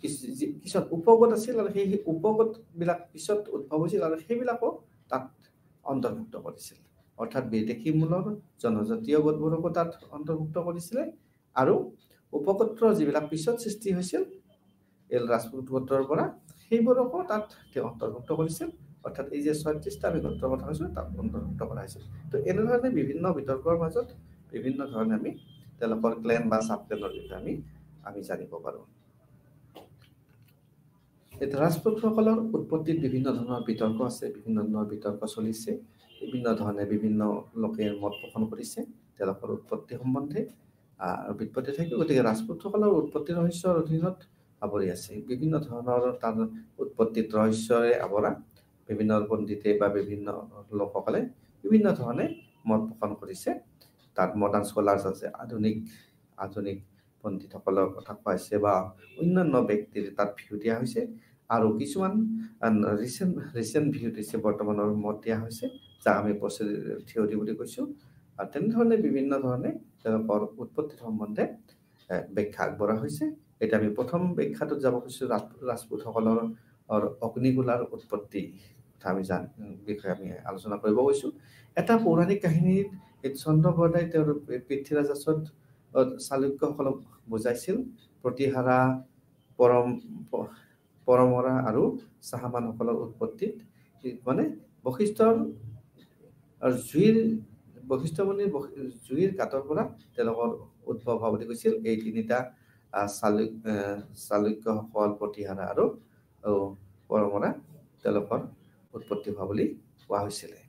কিছুমান উপগোট আছিল আৰু সেই উপগোটবিলাক পিছত উদ্ভৱ হৈছিল আৰু সেইবিলাকো তাত অন্তৰ্ভুক্ত কৰিছিল অৰ্থাৎ বিদেশীমূলক জনজাতীয় গোটবোৰকো তাত অন্তৰ্ভুক্ত কৰিছিলে আৰু উপগোত্ৰ যিবিলাক পিছত সৃষ্টি হৈছিল এই ৰাজপুত গোটৰ পৰা সেইবোৰকো তাত তেওঁ অন্তৰ্ভুক্ত কৰিছিল অৰ্থাৎ এই যে 36টা আমি গোত্ৰৰ কথা কৈছোঁ তাত অন্তৰ্ভুক্ত কৰা হৈছিল তো এনেধৰণে বিভিন্ন বিতৰ্কৰ মাজত বিভিন্ন ধৰণে আমি তেওঁলোকৰ ক্লেন বা চাব ক্লেনৰ বিষয়ে আমি জানিব পাৰোঁ এতিয়া ৰাজপুতসকলৰ উৎপত্তিত বিভিন্ন ধৰণৰ বিতৰ্ক আছে বিভিন্ন ধৰণৰ বিতৰ্ক চলিছে বিভিন্ন ধৰণে বিভিন্ন লোকে মত পোষণ কৰিছে তেওঁলোকৰ উৎপত্তি সম্বন্ধে বিপত্তি থাকে গতিকে ৰাজপুতসকলৰ উৎপত্তি ৰহস্যৰ অধীনত আৱৰি আছে বিভিন্ন ধৰণৰ তাৰ উৎপত্তিত ৰহস্যৰে আৱৰা বিভিন্ন পণ্ডিতে বা বিভিন্ন লোকসকলে বিভিন্ন ধৰণে মত পোষণ কৰিছে তাত মডাৰ্ণ স্কলাৰ্ছ আছে আধুনিক পণ্ডিতসকলৰ কথা কোৱা হৈছে বা অন্যান্য ব্যক্তিৰ তাত ভিউ দিয়া হৈছে আৰু কিছুমান ৰিচেণ্ট ভিউ দিছে বৰ্তমানৰ মত দিয়া হৈছে যাক আমি থিয়ৰী বুলি কৈছোঁ আৰু তেনেধৰণে বিভিন্ন ধৰণে তেওঁলোকৰ উৎপত্তি সম্বন্ধে ব্যাখ্যা আগবঢ়া হৈছে এতিয়া আমি প্ৰথম ব্যাখ্যাটোত যাব খুজিছোঁ ৰাজপুতসকলৰ অগ্নিগোলাৰ উৎপত্তি কথা বিষয়ে আমি আলোচনা কৰিব গৈছোঁ এটা পৌৰাণিক কাহিনীৰ এই চন্দ্ৰ বৰদাই তেওঁৰ পৃথ্বীৰাজ আচত চালুক্যসকলক বুজাইছিল প্ৰতিহাৰা পৰমৰা আৰু চাহামানসকলৰ উৎপত্তিত মানে বশিষ্ঠৰ বশিষ্ঠ মুনিৰ জুইৰ গাঁতৰ পৰা তেওঁলোকৰ উদ্ভৱ হোৱা বুলি কৈছিল এই তিনিটা চালুক্যসকল প্ৰতিহাৰা আৰু পৰমৰা তেওঁলোকৰ উৎপত্তি হোৱা বুলি কোৱা হৈছিলে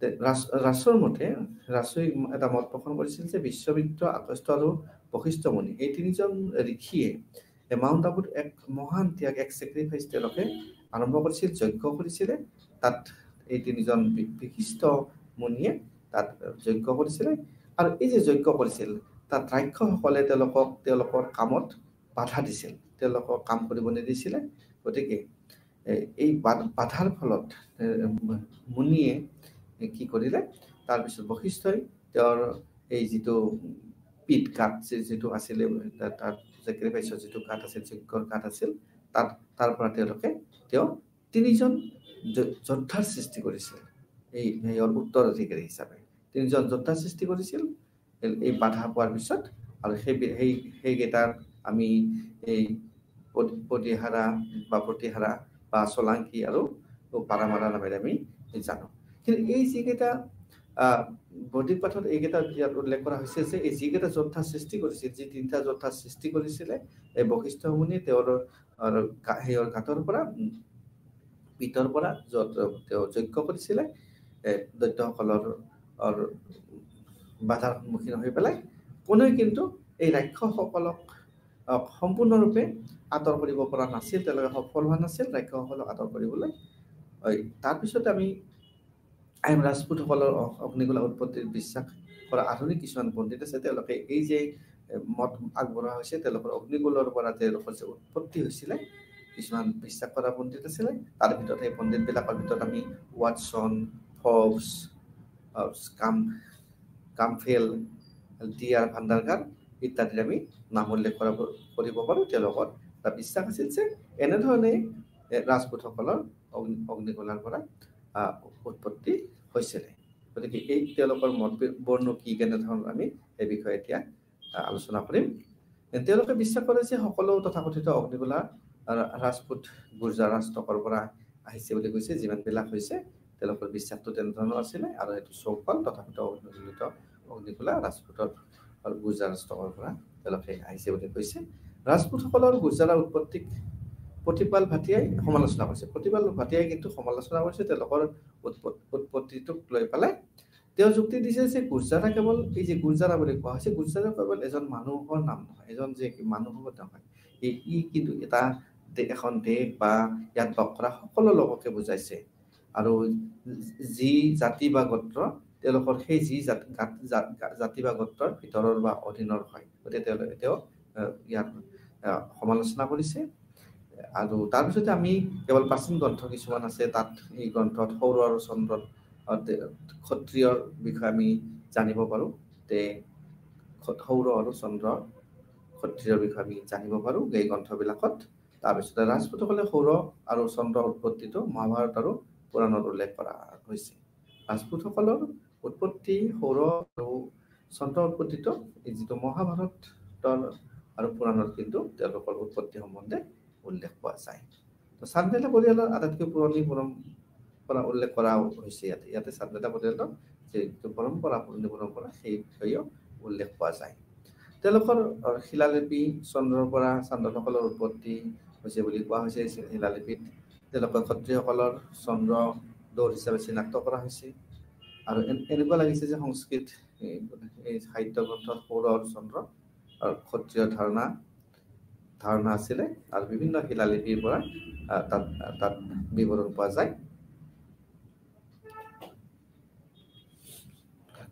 ৰাছৰ মতে ৰাছই এটা মত পোষণ কৰিছিল যে বিশ্বমিত্ৰ আগস্ত্য আৰু বশিষ্ঠ মুনি এই তিনিজন ঋষিয়ে মাউণ্ট আবুত এক মহান ত্যাগ এক চেক্ৰিফাইচ তেওঁলোকে আৰম্ভ কৰিছিল যজ্ঞ কৰিছিলে তাত এই তিনিজন বিশিষ্ট মুনিয়ে তাত যজ্ঞ কৰিছিলে আৰু এই যে যজ্ঞ কৰিছিল তাত ৰাক্ষসসকলে তেওঁলোকৰ কামত বাধা দিছিল তেওঁলোকক কাম কৰিব নিদিছিলে গতিকে এই বাধাৰ ফলত মুনিয়ে কি কৰিলে তাৰপিছত বশিষ্ঠই তেওঁৰ এই যিটো পিঠ কাঠ যিটো আছিলে তাত চেক্ৰিফাইচৰ যিটো কাঠ আছিল যজ্ঞৰ কাঠ আছিল তাৰ পৰা তেওঁ তিনিজন যোদ্ধাৰ সৃষ্টি কৰিছিল এই উত্তৰাধিকাৰী হিচাপে তিনিজন যোদ্ধাৰ সৃষ্টি কৰিছিল এই বাধা পোৱাৰ পিছত আৰু সেইকেইটাৰ আমি এই প্ৰতিহাৰা বা চলাংকি আৰু পাৰামাৰা নামেৰে আমি জানো কিন্তু এই যিকেইটা বৌদ্ধিক পাঠত এইকেইটা ইয়াত উল্লেখ কৰা হৈছে যে এই যিকেইটা যোদ্ধা সৃষ্টি কৰিছিল যি তিনিটা যোদ্ধা সৃষ্টি কৰিছিলে এই বশিষ্ঠ মুনি তেওঁৰ ঘাটৰ পৰা পিতৰ পৰা তেওঁ যজ্ঞ কৰিছিলে দৈত্যসকলৰ বাধাৰ সন্মুখীন হৈ পেলাই কোনোৱে কিন্তু এই ৰাক্ষসসকলক সম্পূৰ্ণৰূপে আঁতৰ কৰিব পৰা নাছিল তেওঁলোকে সফল হোৱা নাছিল ৰাক্ষসসকলক আঁতৰ কৰিবলৈ তাৰপিছত আমি ৰাজপুতসকলৰ অগ্নিকুলা উৎপত্তিৰ বিশ্বাস কৰা আধুনিক কিছুমান পণ্ডিত আছে তেওঁলোকে এই যে মত আগবঢ়োৱা হৈছে তেওঁলোকৰ অগ্নিকুলৰ পৰা তেওঁলোকৰ যে উৎপত্তি হৈছিলে কিছুমান বিশ্বাস কৰা পণ্ডিত আছিলে তাৰ ভিতৰত এই পণ্ডিতবিলাকৰ ভিতৰত আমি ৱাটছন ফবছ কামফেল ডিআৰ ভাণ্ডাৰগাৰ ইত্যাদিৰ আমি নাম উল্লেখ কৰিব পাৰোঁ তেওঁলোকৰ এটা বিশ্বাস আছিল যে এনেধৰণে ৰাজপুতসকলৰ অগ্নিকুলাৰ পৰা উৎপত্তি হৈছিলে গতিকে এই তেওঁলোকৰ মত বৰ্ণ কি কেনেধৰণৰ আমি এই বিষয়ে এতিয়া আলোচনা কৰিম তেওঁলোকে বিশ্বাস কৰে যে সকলো তথাকথিত অগ্নিকুলা ৰাজপুত গুৰ্জাৰ ৰাষ্ট্ৰৰ পৰা আহিছে বুলি কৈছে যিমানবিলাক হৈছে তেওঁলোকৰ বিশ্বাসটো তেনেধৰণৰ আছিলে আৰু এইটো চৌকল তথাকথিত অগ্নিকুলা ৰাজপুতৰ আৰু গুৰ্জাৰ ৰাষ্ট্ৰৰ পৰা তেওঁলোকে আহিছে বুলি কৈছে ৰাজপুতসকলৰ গুৰ্জাৰৰ উৎপত্তিক প্ৰতিপাল ভাটিয়াই সমালোচনা কৰিছে প্ৰতিপাল ভাটিয়াই কিন্তু সমালোচনা কৰিছে তেওঁলোকৰ উৎপত্তিটোক লৈ পেলাই তেওঁ যুক্তি দিছে যে গুৰ্জাৰা কেৱল এই যে গুৰ্জাৰা বুলি কোৱা হৈছে গুৰ্জাৰা কেৱল এজন মানুহৰ নাম নহয় এজন যে মানুহৰ নহয় ই কিন্তু এটা এখন দেশ বা ইয়াত বাস কৰা সকলো লোককে বুজাইছে আৰু যি জাতি বা গোত্ৰ তেওঁলোকৰ সেই যি জাতি বা গোত্ৰৰ ভিতৰৰ বা অধীনৰ হয় গতিকে তেওঁ ইয়াত সমালোচনা কৰিছে আৰু তাৰপিছতে আমি কেৱল প্ৰাচীন গ্ৰন্থ কিছুমান আছে তাত এই গ্ৰন্থত সৌৰ আৰু চন্দ্ৰ ক্ষত্ৰিয়ৰ বিষয়ে আমি জানিব পাৰোঁ তে সৌৰ আৰু চন্দ্ৰ ক্ষত্ৰিয়ৰ বিষয়ে আমি জানিব পাৰোঁ এই গ্ৰন্থবিলাকত তাৰপিছতে ৰাজপুতসকলে সৌৰ আৰু চন্দ্ৰৰ উৎপত্তিটো মহাভাৰত আৰু পুৰাণত উল্লেখ কৰা হৈছে ৰাজপুতসকলৰ উৎপত্তি সৌৰ আৰু চন্দ্ৰৰ উৎপত্তিটো এই যিটো মহাভাৰতৰ আৰু পুৰাণত কিন্তু তেওঁলোকৰ উৎপত্তি সম্বন্ধে উল্লেখ পোৱা যায় তো চান্দেলা পৰিয়ালৰ আটাইতকৈ পুৰণি পৰম্পৰা উল্লেখ কৰা হৈছে ইয়াতে চান্দেলা পৰিয়ালৰ যিটো পুৰণি পৰম্পৰা সেই বিষয়েও উল্লেখ পোৱা যায় তেওঁলোকৰ শিলালিপি চন্দ্ৰৰ পৰা চান্দেলসকলৰ উৎপত্তি হৈছে বুলি কোৱা হৈছে শিলালিপিত তেওঁলোকৰ ক্ষত্ৰিয়সকলৰ চন্দ্ৰ দৌৰ হিচাপে চিনাক্ত কৰা হৈছে আৰু এনেকুৱা লাগিছে যে সংস্কৃত এই সাহিত্য গ্ৰন্থত সৌৰ আৰু চন্দ্ৰ আৰু ক্ষত্ৰিয় ধাৰণা আছিলে আৰু বিভিন্ন শিলালিপিৰ পৰা তাত বিৱৰণ পোৱা যায়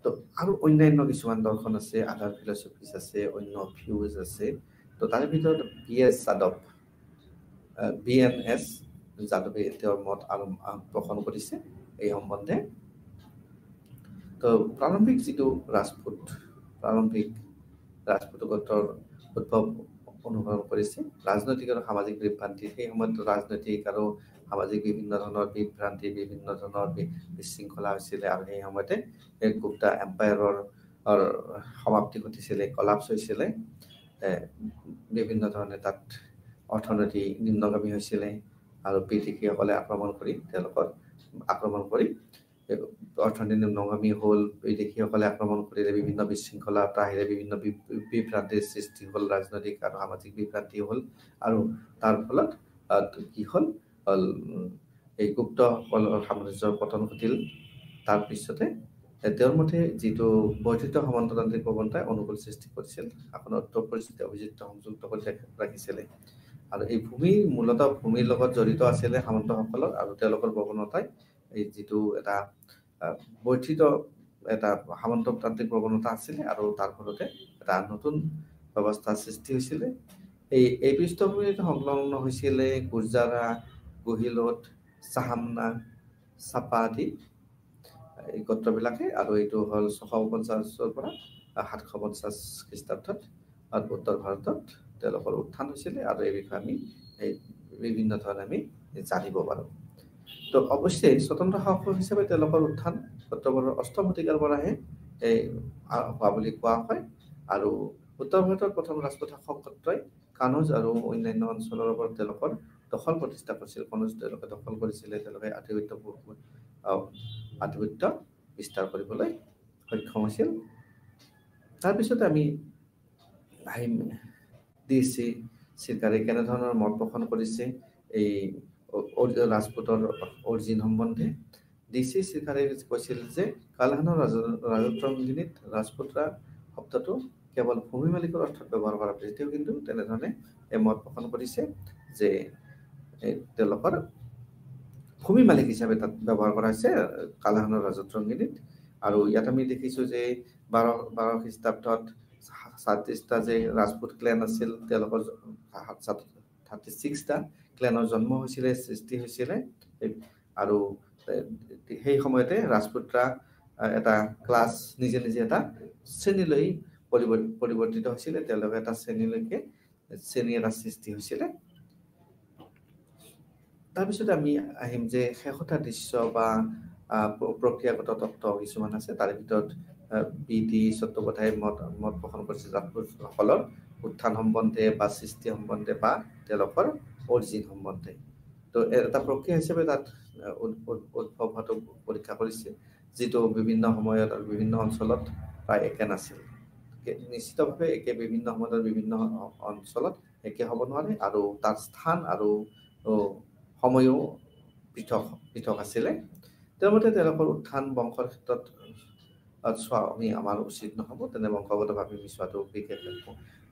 তো আৰু অন্যান্য কিছুমান দৰ্শন আছে আদাৰ ফিলচফিজ আছে অন্য ভিউজ আছে তো তাৰে ভিতৰত BNS যাদৱে তেওঁৰ মত পোষণ কৰিছে এই সম্বন্ধে তো প্ৰাৰম্ভিক যিটো ৰাজপুত গোত্ৰৰ উদ্ভৱ অনুসৰণ কৰিছে ৰাজনৈতিক আৰু সামাজিক বিভ্ৰান্তি সেই সময়ত ৰাজনৈতিক আৰু সামাজিক বিভিন্ন ধৰণৰ বিভ্ৰান্তি বিভিন্ন ধৰণৰ বিশৃংখলা হৈছিলে আৰু সেই সময়তে এই গুপ্তা এম্পায়াৰৰ সমাপ্তি ঘটিছিলে কলাপছ হৈছিলে বিভিন্ন ধৰণে তাত অৰ্থনীতি নিম্নগামী হৈছিলে আৰু বিদেশীসকলে আক্ৰমণ কৰি অৰ্থনীতি নিম্নগামী হ'ল বিদেশীসকলে আক্ৰমণ কৰিলে বিভিন্ন বিশৃংখলা আহিলে বিভিন্ন বিভ্ৰান্তিৰ সৃষ্টি হ'ল ৰাজনৈতিক আৰু সামাজিক বিভ্ৰান্তি হ'ল আৰু তাৰ ফলত কি হ'ল এই গুপ্তসকলৰ সাম্ৰাজ্যৰ পতন ঘটিল তাৰ পিছতে তেওঁৰ মতে যিটো বৰ্ধিত সামন্ততান্ত্ৰিক প্ৰৱণতাই অনুকূল সৃষ্টি কৰিছিল আপোনাৰ উত্তৰ পৰিস্থিতি অভিযুক্ত সংযুক্ত কৰি ৰাখিছিলে আৰু এই মূলতঃ ভূমিৰ লগত জড়িত আছিলে সামন্তসকলৰ আৰু তেওঁলোকৰ প্ৰৱণতাই এই যিটো এটা বৰ্ধিত এটা সামন্ততান্ত্ৰিক প্ৰৱণতা আছিলে আৰু তাৰ ফলতে এটা নতুন ব্যৱস্থাৰ সৃষ্টি হৈছিলে এই পৃষ্ঠভূমিত সংলগ্ন হৈছিলে গুৰ্জাৰা গহিলত চাহামনা চাপা আদি এই গোত্ৰবিলাকে আৰু এইটো হ'ল 650 পৰা 750 খ্ৰীষ্টাব্দত উত্তৰ ভাৰতত তেওঁলোকৰ উত্থান হৈছিলে আৰু এই বিষয়ে আমি বিভিন্ন ধৰণে আমি জানিব পাৰোঁ তো অৱশ্যে স্বতন্ত্ৰ শাসক হিচাপে তেওঁলোকৰ উত্থান সত্ৰবৰ্ষৰ 8ম শতিকাৰ পৰাহে হোৱা বুলি কোৱা হয় আৰু উত্তৰ ভাৰতৰ প্ৰথম ৰাজপুত শাসকত্ৰই কানৌজ আৰু অন্যান্য অঞ্চলৰ ওপৰত তেওঁলোকৰ দখল প্ৰতিষ্ঠা কৰিছিল কনৌজ তেওঁলোকে দখল কৰিছিলে তেওঁলোকে আধিপত্য বিস্তাৰ কৰিবলৈ সক্ষম হৈছিল তাৰপিছতে আমি আহিম ডিচি চিৰকাৰে কেনেধৰণৰ মত পোষণ কৰিছে এই ৰাজপুতৰ অৰিজিন সম্বন্ধে ডিচি চিৰকাৰে কৈছিল যে কালহানৰ ৰাজত্বৰংগিনীত ৰাজপুতৰা শব্দটো কেৱল ভূমি মালিকৰ অৰ্থত ব্যৱহাৰ কৰা হৈছে তেওঁ কিন্তু তেনেধৰণে এই মত পোষণ কৰিছে যে তেওঁলোকৰ ভূমি মালিক হিচাপে তাত ব্যৱহাৰ কৰা হৈছে কালহানৰ ৰাজত্বৰংগিনীত আৰু ইয়াত আমি দেখিছোঁ যে 12 খ্ৰীষ্টাব্দত 37টা যে ৰাজপুত ক্লেন আছিল তেওঁলোকৰ 36টা ক্লেনৰ জন্ম হৈছিলে সৃষ্টি হৈছিলে আৰু সেই সময়তে ৰাজপুতৰা এটা ক্লাছ নিজে নিজে এটা শ্ৰেণীলৈ পৰিৱৰ্তিত হৈছিলে তেওঁলোকে এটা শ্ৰেণী এটা সৃষ্টি হৈছিলে তাৰপিছতে আমি আহিম যে শেহতীয়া দৃশ্য বা প্ৰক্ৰিয়াগত তত্ত্ব কিছুমান আছে তাৰে ভিতৰত বিডি চট্টোপাধ্যায় মত পোষণ কৰিছে ৰাজপুতসকলৰ উত্থান সম্বন্ধে বা সৃষ্টি সম্বন্ধে বা তেওঁলোকৰ অৰিজিন সম্বন্ধে তো এটা প্ৰক্ৰিয়া হিচাপে তাত উদ্ভৱ হোৱাটো পৰীক্ষা কৰিছে যিটো বিভিন্ন সময়ত আৰু বিভিন্ন অঞ্চলত প্ৰায় একে নাছিল নিশ্চিতভাৱে একে বিভিন্ন সময়ত বিভিন্ন অঞ্চলত একে হ'ব নোৱাৰে আৰু তাৰ স্থান আৰু সময়ো পৃথক আছিলে তেওঁৰ মতে তেওঁলোকৰ উত্থান বংশৰ ক্ষেত্ৰত চোৱা আমাৰ উচিত নহ'ব তেনে বংশগতভাৱে আমি চোৱাটো বিশেষ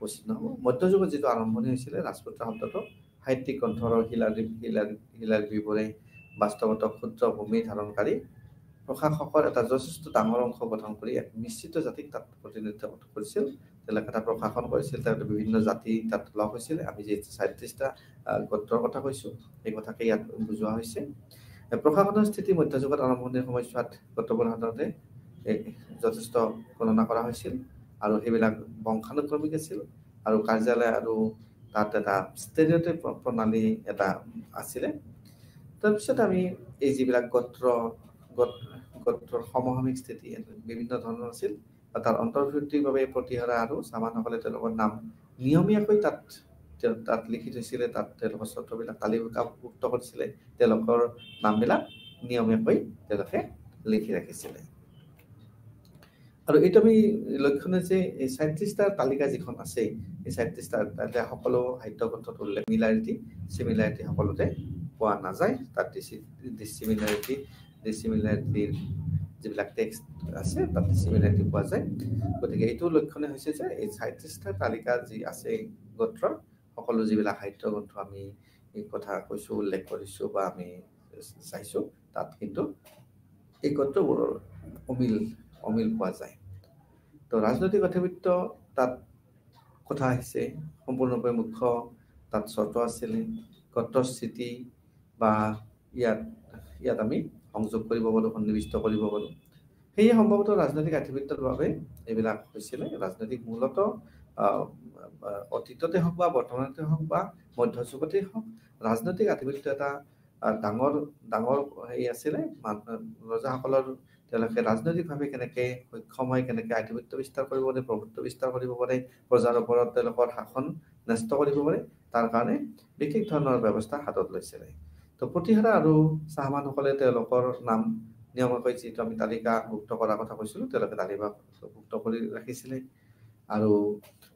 উচিত নহ'ব মধ্যযুগত যিটো আৰম্ভণি হৈছিলে ৰাজপুতৰা শব্দটো সাহিত্যিক গ্ৰন্থৰ শিলালিপিবোৰে বাস্তৱত ক্ষুদ্ৰ ভূমি ধাৰণকাৰী প্ৰশাসকৰ এটা যথেষ্ট ডাঙৰ অংশ গঠন কৰি এক নিশ্চিত জাতিক তাত প্ৰতিনিধিত্ব কৰিছিল তেওঁলোকে এটা প্ৰশাসন কৰিছিল তেওঁলোকে বিভিন্ন জাতি তাত লগ হৈছিলে আমি যে 37টা গোত্ৰৰ কথা কৈছোঁ এই কথাকে ইয়াত বুজোৱা হৈছে প্ৰশাসনৰ স্থিতি মধ্যযুগত আৰম্ভণিৰ সময়ছোৱাত গোত্ৰবোৰ সাধাৰণতে যথেষ্ট গণনা কৰা হৈছিল আৰু সেইবিলাক বংশানুক্ৰমিক আছিল আৰু কাৰ্যালয় আৰু তাত এটা ষ্টেৰিঅটাইপ প্ৰণালী এটা আছিলে তাৰপিছত আমি এই যিবিলাক গোত্ৰৰ সমসাময়িক স্থিতি বিভিন্ন ধৰণৰ আছিল তাৰ অন্তৰ্ভুক্তিৰ বাবে প্ৰতিহাৰা আৰু চামানসকলে তেওঁলোকৰ নাম নিয়মীয়াকৈ তাত লিখি থৈছিলে তাত তেওঁলোকৰ চত্ৰবিলাক তালিকাভুক্ত কৰিছিলে তেওঁলোকৰ নামবিলাক নিয়মীয়াকৈ তেওঁলোকে লিখি ৰাখিছিলে আৰু এইটো আমি লক্ষণীয় যে এই 37টা তালিকা যিখন আছে এই 37টা তাতে সকলো সাহিত্য গ্ৰন্থত উল্লেখ চিমিলাৰিটি সকলোতে পোৱা নাযায় তাত ডিছিমিলাৰিটিৰ যিবিলাক টেক্সট আছে তাত চিমিলাৰিটি পোৱা যায় গতিকে এইটো লক্ষণীয় হৈছে যে এই 37টা তালিকা যি আছে গোত্ৰৰ সকলো যিবিলাক সাহিত্য গ্ৰন্থ আমি এই কথা কৈছোঁ উল্লেখ কৰিছোঁ বা আমি চাইছোঁ তাত কিন্তু এই গোত্ৰবোৰৰ অমিল পোৱা যায় তো ৰাজনৈতিক আধিপত্য তাত কথা আহিছে সম্পূৰ্ণৰূপে মুখ্য তাত চৰ্ত আছিলে গোত্ৰৰ স্থিতি বা ইয়াত আমি সংযোগ কৰিব পাৰোঁ সন্নিৱিষ্ট কৰিব পাৰোঁ সেয়ে সম্ভৱতঃ ৰাজনৈতিক আধিপত্যৰ বাবে এইবিলাক হৈছিলে ৰাজনৈতিক মূলতঃ অতীততে হওক বা বৰ্তমানতে হওক বা মধ্যযুগতেই হওক ৰাজনৈতিক আধিপত্য এটা ডাঙৰ ডাঙৰ হেৰি আছিলে ৰজাসকলৰ তেওঁলোকে ৰাজনৈতিকভাৱে কেনেকৈ সক্ষম হয় কেনেকৈ আধিপত্য বিস্তাৰ কৰিব পাৰে প্ৰভুত্ব বিস্তাৰ কৰিব পাৰে প্ৰজাৰ ওপৰত তেওঁলোকৰ শাসন ন্যস্ত কৰিব পাৰে তাৰ কাৰণে বিশেষ ধৰণৰ ব্যৱস্থা হাতত লৈছিলে তো প্ৰতিহাৰা আৰু চাহমানসকলে তেওঁলোকৰ নাম নিয়মীয়াকৈ যিটো আমি তালিকাভুক্ত কৰাৰ কথা কৈছিলোঁ তেওঁলোকে তালিকাভুক্ত কৰি ৰাখিছিলে আৰু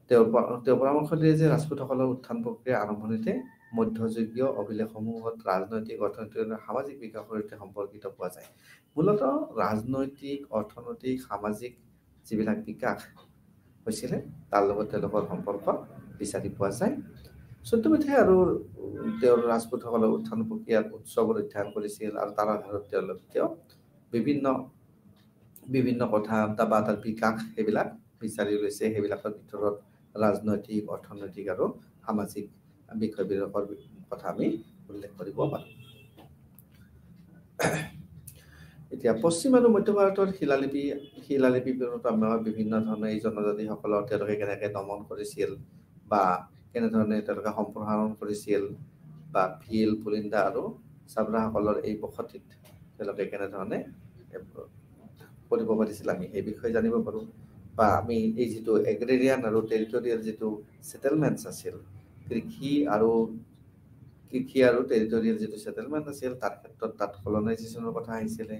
তেওঁ পৰামৰ্শ দিয়ে যে ৰাজপুতসকলৰ উত্থান প্ৰক্ৰিয়া আৰম্ভণিতে মধ্যযুগীয় অভিলেখসমূহত ৰাজনৈতিক অৰ্থনৈতিক আৰু সামাজিক বিকাশৰ সৈতে সম্পৰ্কিত পোৱা যায় মূলতঃ ৰাজনৈতিক অৰ্থনৈতিক সামাজিক যিবিলাক বিকাশ হৈছিলে তাৰ লগত তেওঁলোকৰ সম্পৰ্ক বিচাৰি পোৱা যায় চতুৰ্থে আৰু তেওঁৰ ৰাজপুতসকলৰ উত্থান প্ৰক্ৰিয়াত উৎসৱৰ অধ্যয়ন কৰিছিল আৰু তাৰ আধাৰত তেওঁ বিভিন্ন কথা বা তাৰ বিকাশ সেইবিলাক বিচাৰি লৈছে সেইবিলাকৰ ভিতৰত ৰাজনৈতিক অৰ্থনৈতিক আৰু সামাজিক বিষয়বিলাকৰ কথা আমি উল্লেখ কৰিব পাৰোঁ এতিয়া পশ্চিম আৰু মধ্য ভাৰতৰ শিলালিপিবোৰত আমাৰ বিভিন্ন ধৰণে এই জনজাতিসকলৰ তেওঁলোকে কেনেকৈ দমন কৰিছিল বা কেনেধৰণে তেওঁলোকে সম্প্ৰসাৰণ কৰিছিল বা ভীল পুলিন্দা আৰু চাবৰাসকলৰ এই বসতিত তেওঁলোকে কেনেধৰণে কৰিব পাৰিছিল আমি এই বিষয়ে জানিব পাৰোঁ বা আমি এই যিটো এগ্ৰেৰিয়ান আৰু টেৰিটৰিয়েল যিটো ছেটেলমেণ্টছ আছিল কৃষি আৰু টেৰিটৰিয়েল যিটো ছেটেলমেণ্ট আছিল তাৰ ক্ষেত্ৰত তাত কলনাইজেশ্যনৰ কথা আহিছিলে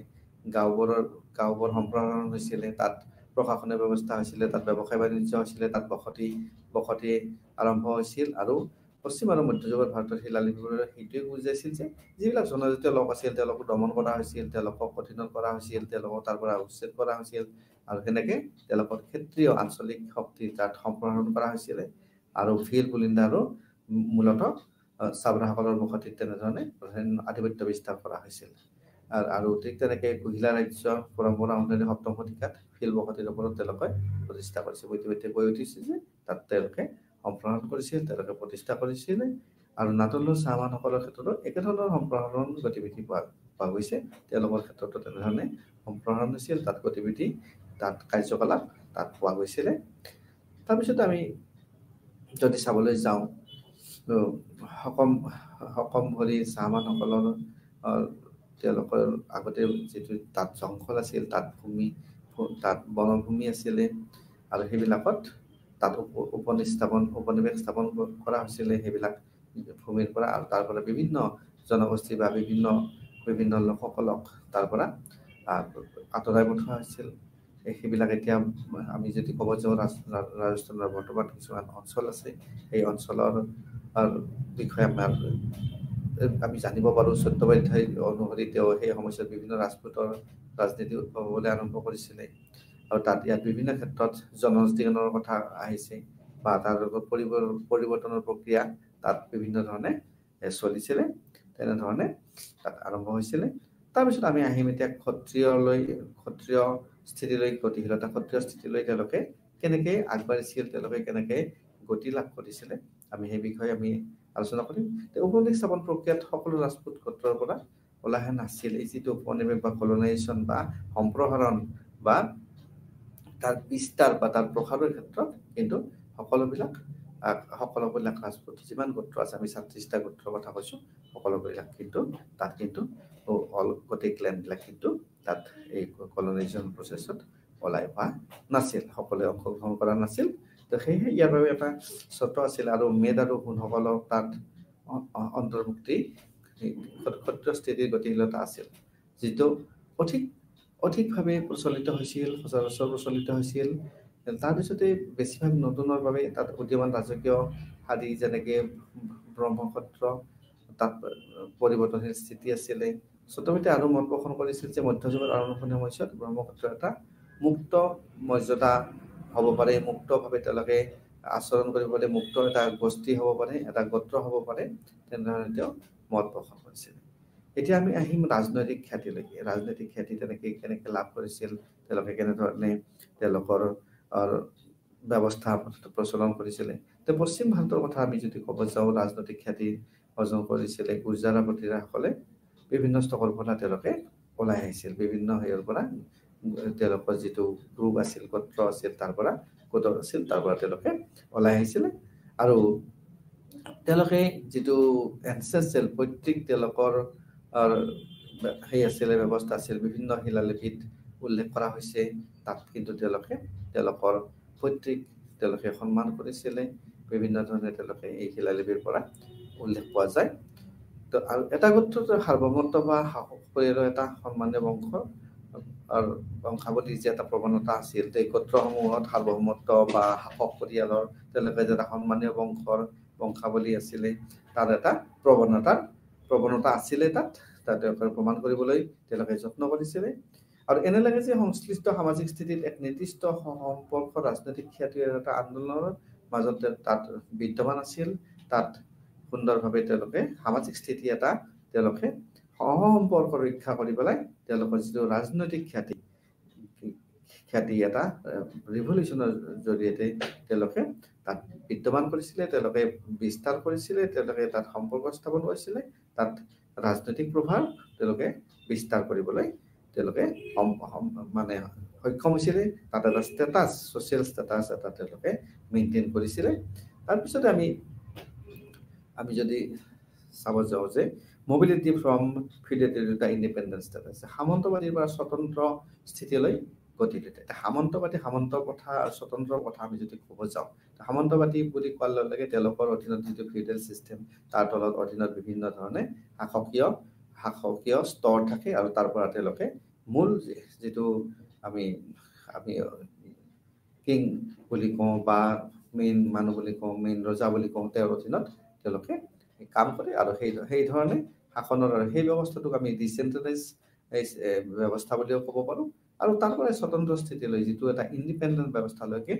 গাঁওবোৰ সম্প্ৰসাৰণ হৈছিলে তাত প্ৰশাসনীয় ব্যৱস্থা হৈছিলে তাত ব্যৱসায় বাণিজ্য হৈছিলে তাত বসতি আৰম্ভ হৈছিল আৰু পশ্চিম আৰু মধ্যযুগৰ ভাৰতৰ শিলালিপিবোৰে সেইটোৱে বুজাইছিল যে যিবিলাক জনজাতীয় লোক আছিল তেওঁলোকক দমন কৰা হৈছিল তেওঁলোকক কঠিনত কৰা হৈছিল তেওঁলোকক তাৰ পৰা উচ্ছেদ কৰা হৈছিল আৰু সেনেকৈ তেওঁলোকৰ ক্ষেত্ৰীয় আঞ্চলিক শক্তি তাত সম্প্ৰসাৰণ কৰা হৈছিলে আৰু ভীল পুলিন্দা আৰু মূলতঃ চাবৰাসকলৰ বসতিত তেনেধৰণে আধিপত্য বিস্তাৰ কৰা হৈছিল আৰু ঠিক তেনেকৈ কুহিলা ৰাজ্য পৰম্পৰা অনুসৰি সপ্তম শতিকাত ভীল বসতিৰ ওপৰত তেওঁলোকে প্ৰতিষ্ঠা কৰিছিল ইতিমধ্যে কৈ উঠিছিল যে তাত তেওঁলোকে সম্প্ৰসাৰণ কৰিছিল তেওঁলোকে প্ৰতিষ্ঠা কৰিছিল আৰু নাটলৰ চাহমানসকলৰ ক্ষেত্ৰতো একেধৰণৰ সম্প্ৰসাৰণ গতিবিধি পোৱা গৈছে তেওঁলোকৰ ক্ষেত্ৰতো তেনেধৰণে সম্প্ৰসাৰণ হৈছিল তাত গতিবিধি তাত কাৰ্যকলাপ তাত পোৱা গৈছিলে তাৰপিছত আমি যদি চাবলৈ যাওঁ সকম ভৰি চাহমানসকলৰ তেওঁলোকৰ আগতে যিটো তাত জংঘল আছিল তাত বনভূমি আছিলে আৰু সেইবিলাকত তাত উপনিৱেশ স্থাপন কৰা হৈছিলে সেইবিলাক ভূমিৰ পৰা আৰু তাৰ পৰা বিভিন্ন জনগোষ্ঠী বা বিভিন্ন লোকসকলক তাৰ পৰা আঁতৰাই পঠোৱা হৈছিল সেইবিলাক এতিয়া আমি যদি ক'ব যাওঁ ৰাজস্থানৰ বৰ্তমান কিছুমান অঞ্চল আছে সেই অঞ্চলৰ বিষয়ে আমি জানিব পাৰোঁ চট্টোপাধ্যায় অনুসৰি তেওঁ সেই সময়ছোৱাত বিভিন্ন ৰাজপুতৰ ৰাজনীতি উদ্ভৱ হ'বলৈ আৰম্ভ কৰিছিলে আৰু তাত ইয়াত বিভিন্ন ক্ষেত্ৰত জনজাতিকৰণৰ কথা আহিছে বা তাৰ লগত পৰিৱৰ্তনৰ প্ৰক্ৰিয়া তাত বিভিন্ন ধৰণে চলিছিলে তেনেধৰণে তাত আৰম্ভ হৈছিলে তাৰপিছত আমি আহিম এতিয়া ক্ষত্ৰিয় স্থিতিলৈ তেওঁলোকে কেনেকৈ আগবাঢ়িছিল তেওঁলোকে কেনেকৈ গতি লাভ কৰিছিলে আমি সেই বিষয়ে আমি আলোচনা কৰিম উপনিৱেশ স্থাপন প্ৰক্ৰিয়াত সকলো ৰাজপুত গোত্ৰৰ পৰা ওলাই অহা নাছিল এই যিটো উপনিৱেশ বা কলনাইজেশ্যন বা সম্প্ৰসাৰণ বা তাৰ বিস্তাৰ বা তাৰ প্ৰসাৰৰ ক্ষেত্ৰত কিন্তু সকলোবিলাক ৰাজপুত যিমান গোত্ৰ আছে আমি ৩৬টা গোত্ৰৰ কথা কৈছোঁ সকলোবিলাক কিন্তু তাত কিন্তু গোটেই ক্লেনবিলাক কিন্তু তাত এই কলনাইজেশ্যন প্ৰচেছত ওলাই অহা নাছিল সকলোৱে অংশগ্ৰহণ কৰা নাছিল তো সেয়েহে ইয়াৰ বাবে এটা চৰ্ত আছিল আৰু মেদ আৰু হুণসকলৰ তাত অন্তৰ্ভুক্তি ক্ষত্ৰিয় স্থিতিৰ গতিশীলতা আছিল যিটো অধিকভাৱে প্ৰচলিত হৈছিল সচৰাচৰ প্ৰচলিত হৈছিল তাৰপিছতে বেছিভাগ নতুনৰ বাবে তাত উদীয়মান ৰাজকীয় আদি যেনেকৈ ব্ৰহ্মক্ষত্ৰ তাত পৰিৱৰ্তনশীল স্থিতি আছিলে চট্টোপাধ্যায়ে আৰু মত পোষণ কৰিছিল যে মধ্যযুগৰ আৰম্ভণি সময়ছোৱাত ব্ৰহ্মক্ষত্ৰ এটা মুক্ত মৰ্যাদা হ'ব পাৰে মুক্তভাৱে তেওঁলোকে আচৰণ কৰিব পাৰে মুক্ত এটা গোষ্ঠী হ'ব পাৰে এটা গোত্ৰ হ'ব পাৰে তেনেধৰণে তেওঁ মত পোষণ কৰিছিল এতিয়া আমি আহিম ৰাজনৈতিক খ্যাতি কেনেকৈ লাভ কৰিছিল তেওঁলোকে কেনেধৰণে তেওঁলোকৰ ব্যৱস্থা প্ৰচলন কৰিছিলে তো পশ্চিম ভাৰতৰ কথা আমি যদি ক'ব যাওঁ ৰাজনৈতিক খ্যাতি অৰ্জন কৰিছিলে গুৰ্জাৰ প্ৰতিৰাসকলে বিভিন্ন স্তৰৰ পৰা তেওঁলোকে ওলাই আহিছিল বিভিন্ন হেৰিৰ পৰা তেওঁলোকৰ যিটো গ্ৰুপ আছিল গোত্ৰ আছিল তাৰ পৰা তেওঁলোকে ওলাই আহিছিলে আৰু তেওঁলোকে যিটো এনচেষ্ট্ৰেল পৈতৃক তেওঁলোকৰ সেই আছিলে ব্যৱস্থা আছিল বিভিন্ন শিলালিপিত উল্লেখ কৰা হৈছে তাত কিন্তু তেওঁলোকৰ পৈতৃক তেওঁলোকে সন্মান কৰিছিলে বিভিন্ন ধৰণে তেওঁলোকে এই শিলালিপিৰ পৰা উল্লেখ পোৱা যায় তো আৰু এটা গোত্ৰৰ সাৰ্বভৌমত্ব বা শাসক পৰিয়ালৰ এটা সন্মানীয় বংশ আৰু বংশাৱলীৰ যে এটা প্ৰৱণতা আছিল এই গোত্ৰসমূহত সাৰ্বভৌমত্ব বা শাসক পৰিয়ালৰ তেওঁলোকে যে এটা সন্মানীয় বংশাৱলী আছিলে তাৰ এটা প্ৰৱণতা আছিলে তাত তেওঁলোকে প্ৰমাণ কৰিবলৈ তেওঁলোকে যত্ন কৰিছিলে আৰু এনে লাগে যে সংশ্লিষ্ট সামাজিক স্থিতিত এক নিৰ্দিষ্ট সম্পৰ্ক ৰাজনৈতিক খ্যাতিৰ এটা আন্দোলনৰ মাজত তাত বিদ্যমান আছিল তাত সুন্দৰভাৱে তেওঁলোকে সামাজিক স্থিতি এটা তেওঁলোকে সম্পৰ্ক ৰক্ষা কৰি পেলাই তেওঁলোকৰ যিটো ৰাজনৈতিক খ্যাতি এটা ৰিভলিউচনৰ জৰিয়তে তেওঁলোকে তাত বিদ্যমান কৰিছিলে তেওঁলোকে বিস্তাৰ কৰিছিলে তেওঁলোকে তাত সম্পৰ্ক স্থাপন কৰিছিলে তাত ৰাজনৈতিক প্ৰভাৱ তেওঁলোকে বিস্তাৰ কৰিবলৈ তেওঁলোকে মানে সক্ষম হৈছিলে তাত এটা ষ্টেটাছ ছ'চিয়েল ষ্টেটাছ এটা তেওঁলোকে মেইনটেইন কৰিছিলে তাৰপিছতে আমি যদি চাব যাওঁ যে mobility from feudatory to the independent status সামন্তবাদীৰ পৰা স্বতন্ত্ৰ স্থিতিলৈ গতি দিলে সামন্ত কথা আৰু স্বতন্ত্ৰ কথা আমি যদি ক'ব যাওঁ সামন্তবাদী বুলি কোৱাৰ লগে লগে তেওঁলোকৰ অধীনত যিটো ফিউডেল চিষ্টেম তাৰ তলত অধীনত বিভিন্ন ধৰণে শাসকীয় স্তৰ থাকে আৰু তাৰ পৰা তেওঁলোকে মূল যিটো আমি কিং বুলি কওঁ বা মেইন মানুহ বুলি কওঁ মেইন ৰজা বুলি কওঁ তেওঁৰ অধীনত তেওঁলোকে কাম কৰে আৰু সেই ধৰণে শাসনৰ আৰু সেই ব্যৱস্থাটোক আমি ডিচেন্ট্ৰেলাইজ ব্যৱস্থা বুলিও ক'ব পাৰোঁ আৰু তাৰ পৰা স্বতন্ত্ৰ স্থিতিলৈ যিটো এটা ইণ্ডিপেণ্ডেণ্ট ব্যৱস্থালৈকে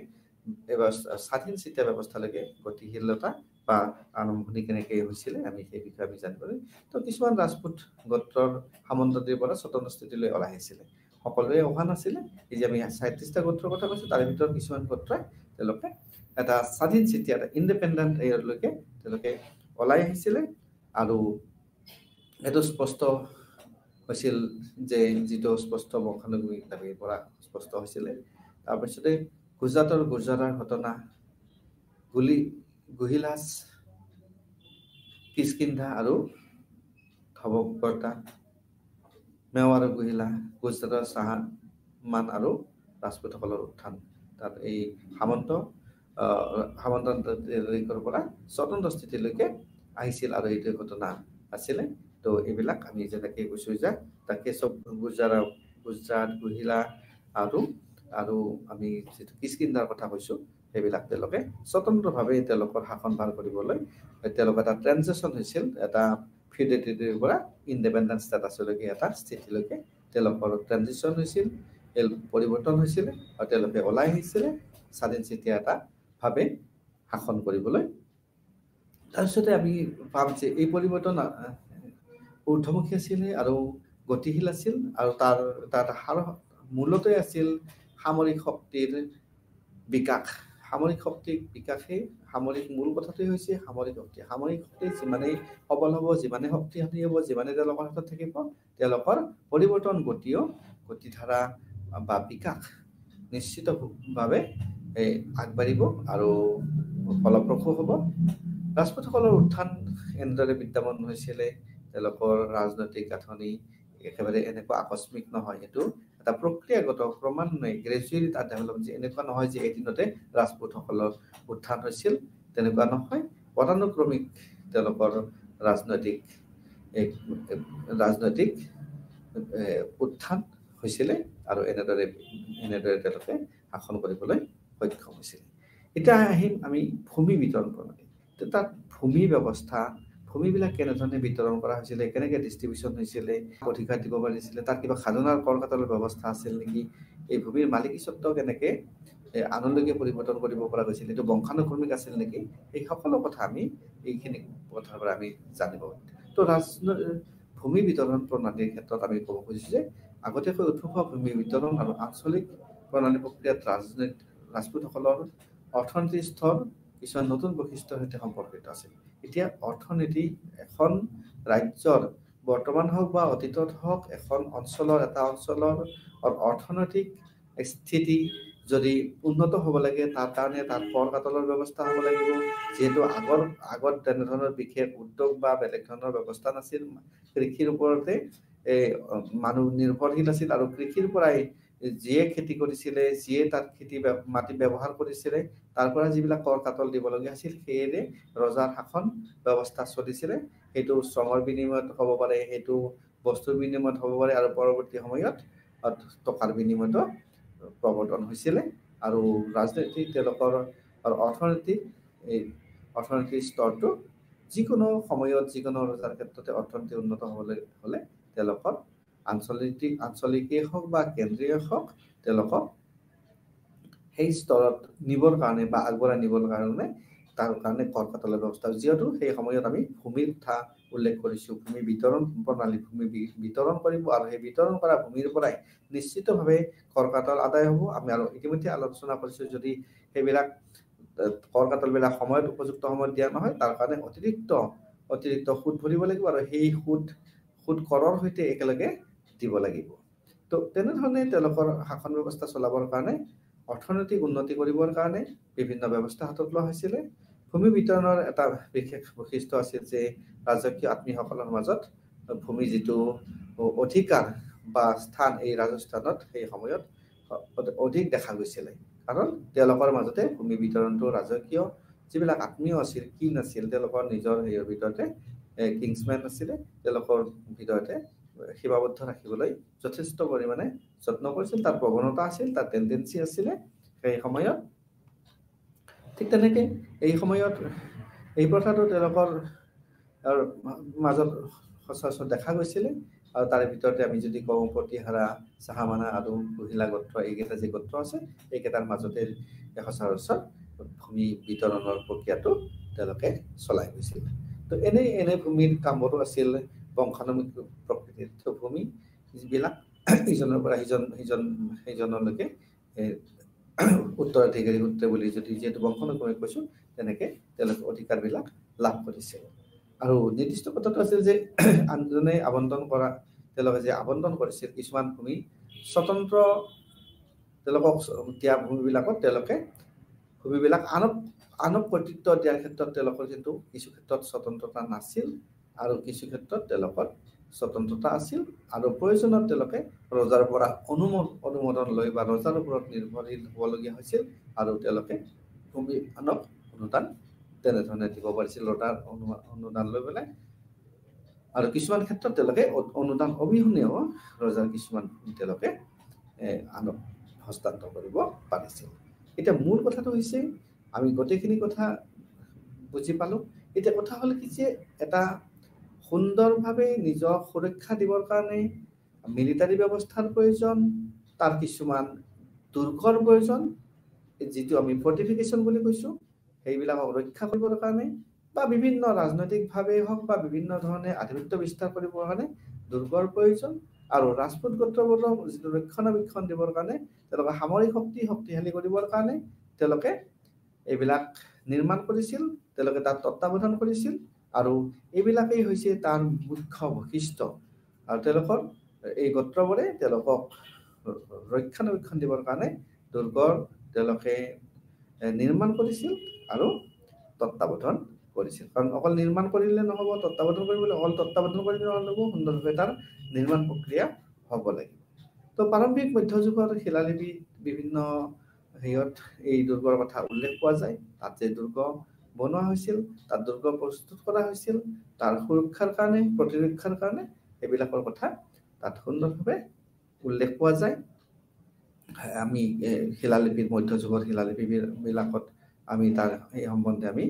স্বাধীন চিতিয়া ব্যৱস্থালৈকে গতিশীলতা বা আৰম্ভণি কেনেকৈ হৈছিলে আমি সেই বিষয়ে আমি জানিব লাগিব তো কিছুমান ৰাজপুত গোত্ৰৰ সামন্ততিৰ পৰা স্বতন্ত্ৰ স্থিতিলৈ ওলাই আহিছিলে সকলোৱে অহা নাছিলে এই যে আমি ৩৭টা গোত্ৰৰ কথা কৈছোঁ তাৰে ভিতৰত কিছুমান গোত্ৰই তেওঁলোকে এটা স্বাধীন চিতিয়া এটা ইণ্ডিপেণ্ডেণ্ট এয়াৰলৈকে তেওঁলোকে ওলাই আহিছিলে আৰু এইটো স্পষ্ট হৈছিল যে যিটো স্পষ্ট বংশানুগতিক দাবীৰ পৰা স্পষ্ট হৈছিলে তাৰপিছতে গুজৰাটৰ গুৰজাৰাৰ ঘটনা গুহিলাচ কিষ্কিন্ধা আৰু ধবকৰ্তা মেৱাৰ গুহিলা গুজৰাটৰ চাহমান আৰু ৰাজপুতসকলৰ উত্থান তাত এই সামন্তৰ পৰা স্বতন্ত্ৰ স্থিতিলৈকে আহিছিল আৰু এইটো ঘটনা আছিলে তো এইবিলাক আমি যেনেকৈ কৈছোঁ যে তাকে চব গুজৰাট গুহিলা আৰু আমি যিটো কিষ্কিন্ধাৰ কথা কৈছোঁ সেইবিলাক তেওঁলোকে স্বতন্ত্ৰভাৱে তেওঁলোকৰ শাসনভাৰ কৰিবলৈ তেওঁলোকৰ এটা ট্ৰেনজেকশ্যন হৈছিল এটা ফিউডেলিটিৰ পৰা ইণ্ডিপেণ্ডেণ্ট ষ্টেটাছলৈকে এটা স্থিতিলৈকে তেওঁলোকৰ ট্ৰেনজেকশ্যন হৈছিল পৰিৱৰ্তন হৈছিলে আৰু তেওঁলোকে ওলাই আহিছিলে স্বাধীন চিতিয়া এটা ভাৱে শাসন কৰিবলৈ তাৰপিছতে আমি পাম যে এই পৰিৱৰ্তন ঊৰ্ধ্বমুখী আছিলে আৰু গতিশীল আছিল আৰু তাৰ মূলতে আছিল সামৰিক শক্তিৰ বিকাশ সামৰিক মূল কথাটোৱেই হৈছে সামৰিক শক্তি যিমানেই সবল হ'ব যিমানে শক্তিশালী হ'ব যিমানে তেওঁলোকৰ হাতত থাকিব তেওঁলোকৰ পৰিৱৰ্তন গতিধাৰা বা বিকাশ নিশ্চিতভাৱে আগবাঢ়িব আৰু ফলপ্ৰসূ হ'ব ৰাজপুতসকলৰ উত্থান এনেদৰে বিদ্যমান হৈছিলে তেওঁলোকৰ ৰাজনৈতিক গাঁথনি একেবাৰে এনেকুৱা আকস্মিক নহয় এইটো এটা প্ৰক্ৰিয়াগত ক্ৰমান্বয়ে গ্ৰেজুৱেলি তাত ডেভেলপ যে এনেকুৱা নহয় যে এদিনতে ৰাজপুতসকলৰ উত্থান হৈছিল তেনেকুৱা নহয় পদানুক্ৰমিক তেওঁলোকৰ ৰাজনৈতিক উত্থান হৈছিলে আৰু এনেদৰে তেওঁলোকে শাসন কৰিবলৈ সক্ষম হৈছিল এতিয়া আহিম আমি ভূমি বিতৰণ প্ৰণালী তাত ভূমিবিলাক কেনেধৰণে বিতৰণ কৰা হৈছিলে কেনেকৈ ডিষ্ট্ৰিবিউশ্যন হৈছিলে অধিকাৰ দিব পাৰিছিলে তাত কিবা খাজনাৰ কৰ কাটলৰ ব্যৱস্থা আছিল নেকি এই ভূমিৰ মালিকী স্বত্ব কেনেকৈ আনলৈকে পৰিৱৰ্তন কৰিব পৰা গৈছিল এইটো বংশানুক্ৰমিক আছিল নেকি এই সকলো কথা আমি এইখিনি কথাৰ পৰা আমি জানিব তো ভূমি বিতৰণ প্ৰণালীৰ ক্ষেত্ৰত আমি ক'ব খুজিছোঁ যে আগতীয়াকৈ উদ্ভৱ হোৱা ভূমি বিতৰণ আৰু আঞ্চলিক প্ৰণালী প্ৰক্ৰিয়াত ৰাজপুতসকলৰ অৰ্থনীতিৰ স্তৰ কিছুমান নতুন বৈশিষ্ট্যৰ সৈতে সম্পৰ্কিত আছিল এতিয়া অৰ্থনীতি এখন ৰাজ্যৰ বৰ্তমান হওক বা অতীতত হওক এটা অঞ্চলৰ অৰ্থনৈতিক স্থিতি যদি উন্নত হ'ব লাগে তাৰ কাৰণে তাত কৰ কাটলৰ ব্যৱস্থা হ'ব লাগিব যেহেতু আগত তেনেধৰণৰ বিশেষ উদ্যোগ বা বেলেগ ধৰণৰ ব্যৱস্থা নাছিল কৃষিৰ ওপৰতে মানুহ নিৰ্ভৰশীল আছিল আৰু কৃষিৰ পৰাই যিয়ে খেতি কৰিছিলে যিয়ে তাত মাটি ব্যৱহাৰ কৰিছিলে তাৰ পৰা যিবিলাক কৰ কাটল দিবলগীয়া আছিল সেয়েৰে ৰজাৰ শাসন ব্যৱস্থা চলিছিলে সেইটো শ্ৰমৰ বিনিময়ত হ'ব পাৰে সেইটো বস্তুৰ বিনিময়ত হ'ব পাৰে আৰু পৰৱৰ্তী সময়ত টকাৰ বিনিময়ত প্ৰৱৰ্তন হৈছিলে আৰু ৰাজনীতি তেওঁলোকৰ অৰ্থনীতিৰ স্তৰটো যিকোনো সময়ত যিকোনো ৰজাৰ ক্ষেত্ৰতে অৰ্থনীতি উন্নত হ'বলৈ হ'লে তেওঁলোকৰ আঞ্চলিকেই হওক বা কেন্দ্ৰীয় হওক তেওঁলোকক সেই স্তৰত নিবৰ কাৰণে বা আগবঢ়াই নিবৰ কাৰণে তাৰ কাৰণে কৰ কাটলৰ ব্যৱস্থা যিহেতু সেই সময়ত আমি ভূমিৰ কথা উল্লেখ কৰিছো ভূমি বিতৰণ প্ৰণালী ভূমি বিতৰণ কৰিব আৰু সেই বিতৰণ কৰা ভূমিৰ পৰাই নিশ্চিতভাৱে কৰ কাটল আদায় হ'ব আমি আৰু ইতিমধ্যে আলোচনা কৰিছো যদি সেইবিলাক কৰ কাটল বিলাক সময়ত উপযুক্ত সময়ত দিয়া নহয় তাৰ কাৰণে অতিৰিক্ত সুদ ভৰিব লাগিব আৰু সেই সুদ কৰৰ সৈতে একেলগে দিব লাগিব তো তেনেধৰণে তেওঁলোকৰ শাসন ব্যৱস্থা চলাবৰ কাৰণে অৰ্থনৈতিক উন্নতি কৰিবৰ কাৰণে বিভিন্ন ব্যৱস্থা হাতত লোৱা হৈছিলে ভূমি বিতৰণৰ এটা বিশেষ বৈশিষ্ট্য আছিল যে ৰাজকীয় আত্মীয়সকলৰ মাজত ভূমি যিটো অধিকাৰ বা স্থান এই ৰাজস্থানত সেই সময়ত অধিক দেখা গৈছিলে কাৰণ তেওঁলোকৰ মাজতে ভূমি বিতৰণটো ৰাজকীয় যিবিলাক আত্মীয় আছিল কি নাছিল তেওঁলোকৰ নিজৰ হেৰিৰ ভিতৰতে কিংছমেন আছিলে তেওঁলোকৰ ভিতৰতে সীমাবদ্ধ ৰাখিবলৈ যথেষ্ট পৰিমাণে যত্ন কৰিছিল তাৰ প্ৰৱণতা আছিল তাৰ টেন্ডেন্সি আছিলে সেই সময়ত ঠিক তেনেকে এই সময়ত এই প্ৰথাটো তেওঁলোকৰ মাজত সচৰাচৰ দেখা গৈছিলে আৰু তাৰে ভিতৰতে আমি যদি কওঁ প্ৰতিহাৰা চাহামানা আৰু কুহিলা গোত্ৰ এইকেইটা যি গোত্ৰ আছে এইকেইটাৰ মাজতে সচৰাচৰ ভূমি বিতৰণৰ প্ৰক্ৰিয়াটো তেওঁলোকে চলাই গৈছিল তো এনে ভূমিৰ কামবোৰো আছিল বংশানুক্ৰমিক প্ৰকৃতিৰ ভূমি যিবিলাক ইজনৰ পৰা সিজনলৈকে উত্তৰাধিকাৰী সূত্ৰে বুলি যদি যিহেতু বংশানুক্ৰমিক কৈছো তেনেকে তেওঁলোকে অধিকাৰবিলাক লাভ কৰিছিল আৰু নিৰ্দিষ্ট কথাটো আছিল যে আনজনে আবণ্টন কৰা তেওঁলোকে যে আবণ্টন কৰিছিল কিছুমান ভূমি স্বতন্ত্ৰ তেওঁলোকক দিয়া ভূমিবিলাকত তেওঁলোকে ভূমিবিলাক আনক কৰ্তৃত্ব দিয়াৰ ক্ষেত্ৰত তেওঁলোকৰ কিন্তু কিছু ক্ষেত্ৰত স্বতন্ত্ৰতা নাছিল আৰু কিছু ক্ষেত্ৰত তেওঁলোকৰ স্বতন্ত্ৰতা আছিল আৰু প্ৰয়োজনত তেওঁলোকে ৰজাৰ পৰা অনুমোদন লৈ বা ৰজাৰ ওপৰত নিৰ্ভৰশীল হ'বলগীয়া হৈছিল আৰু তেওঁলোকে ভূমি আনক অনুদান তেনেধৰণে দিব পাৰিছিল ৰজাৰ অনুদান লৈ পেলাই আৰু কিছুমান ক্ষেত্ৰত তেওঁলোকে অনুদান অবিহনেও ৰজাৰ কিছুমান তেওঁলোকে আনক হস্তান্তৰ কৰিব পাৰিছিল এতিয়া মূল কথাটো হৈছে আমি গোটেইখিনি কথা বুজি পালো এতিয়া কথা হ'ল কি যে এটা সুন্দৰভাৱে নিজক সুৰক্ষা দিবৰ কাৰণে মিলিটাৰী ব্যৱস্থাৰ প্ৰয়োজন তাৰ কিছুমান দুৰ্গৰ প্ৰয়োজন যিটো আমি ফৰ্টিফিকেশ্যন বুলি কৈছো সেইবিলাকক ৰক্ষা কৰিবৰ কাৰণে বা বিভিন্ন ৰাজনৈতিকভাৱে হওক বা বিভিন্ন ধৰণে আধিপত্য বিস্তাৰ কৰিবৰ কাৰণে দুৰ্গৰ প্ৰয়োজন আৰু ৰাজপুত গোত্ৰবোৰক যিটো ৰক্ষণাবেক্ষণ দিবৰ কাৰণে তেওঁলোকে সামৰিক শক্তিশালী কৰিবৰ কাৰণে তেওঁলোকে এইবিলাক নিৰ্মাণ কৰিছিল তেওঁলোকে তাত তত্ত্বাৱধান কৰিছিল আৰু এইবিলাকেই হৈছে তাৰ মুখ্য বৈশিষ্ট্য আৰু তেওঁলোকৰ এই গোত্ৰবোৰে তেওঁলোকক ৰক্ষণাবেক্ষণ দিবৰ কাৰণে দুৰ্গৰ তেওঁলোকে নিৰ্মাণ কৰিছিল আৰু তত্ত্বাৱধান কৰিছিল কাৰণ অকল নিৰ্মাণ কৰিলে নহ'ব তত্ত্বাৱধান কৰিবলৈ অকল তত্ত্বাৱধান কৰিলে নহ'ব সুন্দৰভাৱে তাৰ নিৰ্মাণ প্ৰক্ৰিয়া হ'ব লাগিব তো প্ৰাৰম্ভিক মধ্যযুগৰ শিলালিপি বিভিন্ন হেৰিয়ত এই দুৰ্গৰ কথা উল্লেখ পোৱা যায় তাত যে দুৰ্গ বনোৱা হৈছিল তাত দুৰ্গ প্ৰস্তুত কৰা হৈছিল তাৰ সুৰক্ষাৰ কাৰণে প্ৰতিৰক্ষাৰ কাৰণে এইবিলাকৰ কথা তাত সুন্দৰভাৱে উল্লেখ পোৱা যায় আমি শিলালিপিৰ মধ্যযুগৰ শিলালিপিবিলাকত আমি তাৰ এই সম্বন্ধে আমি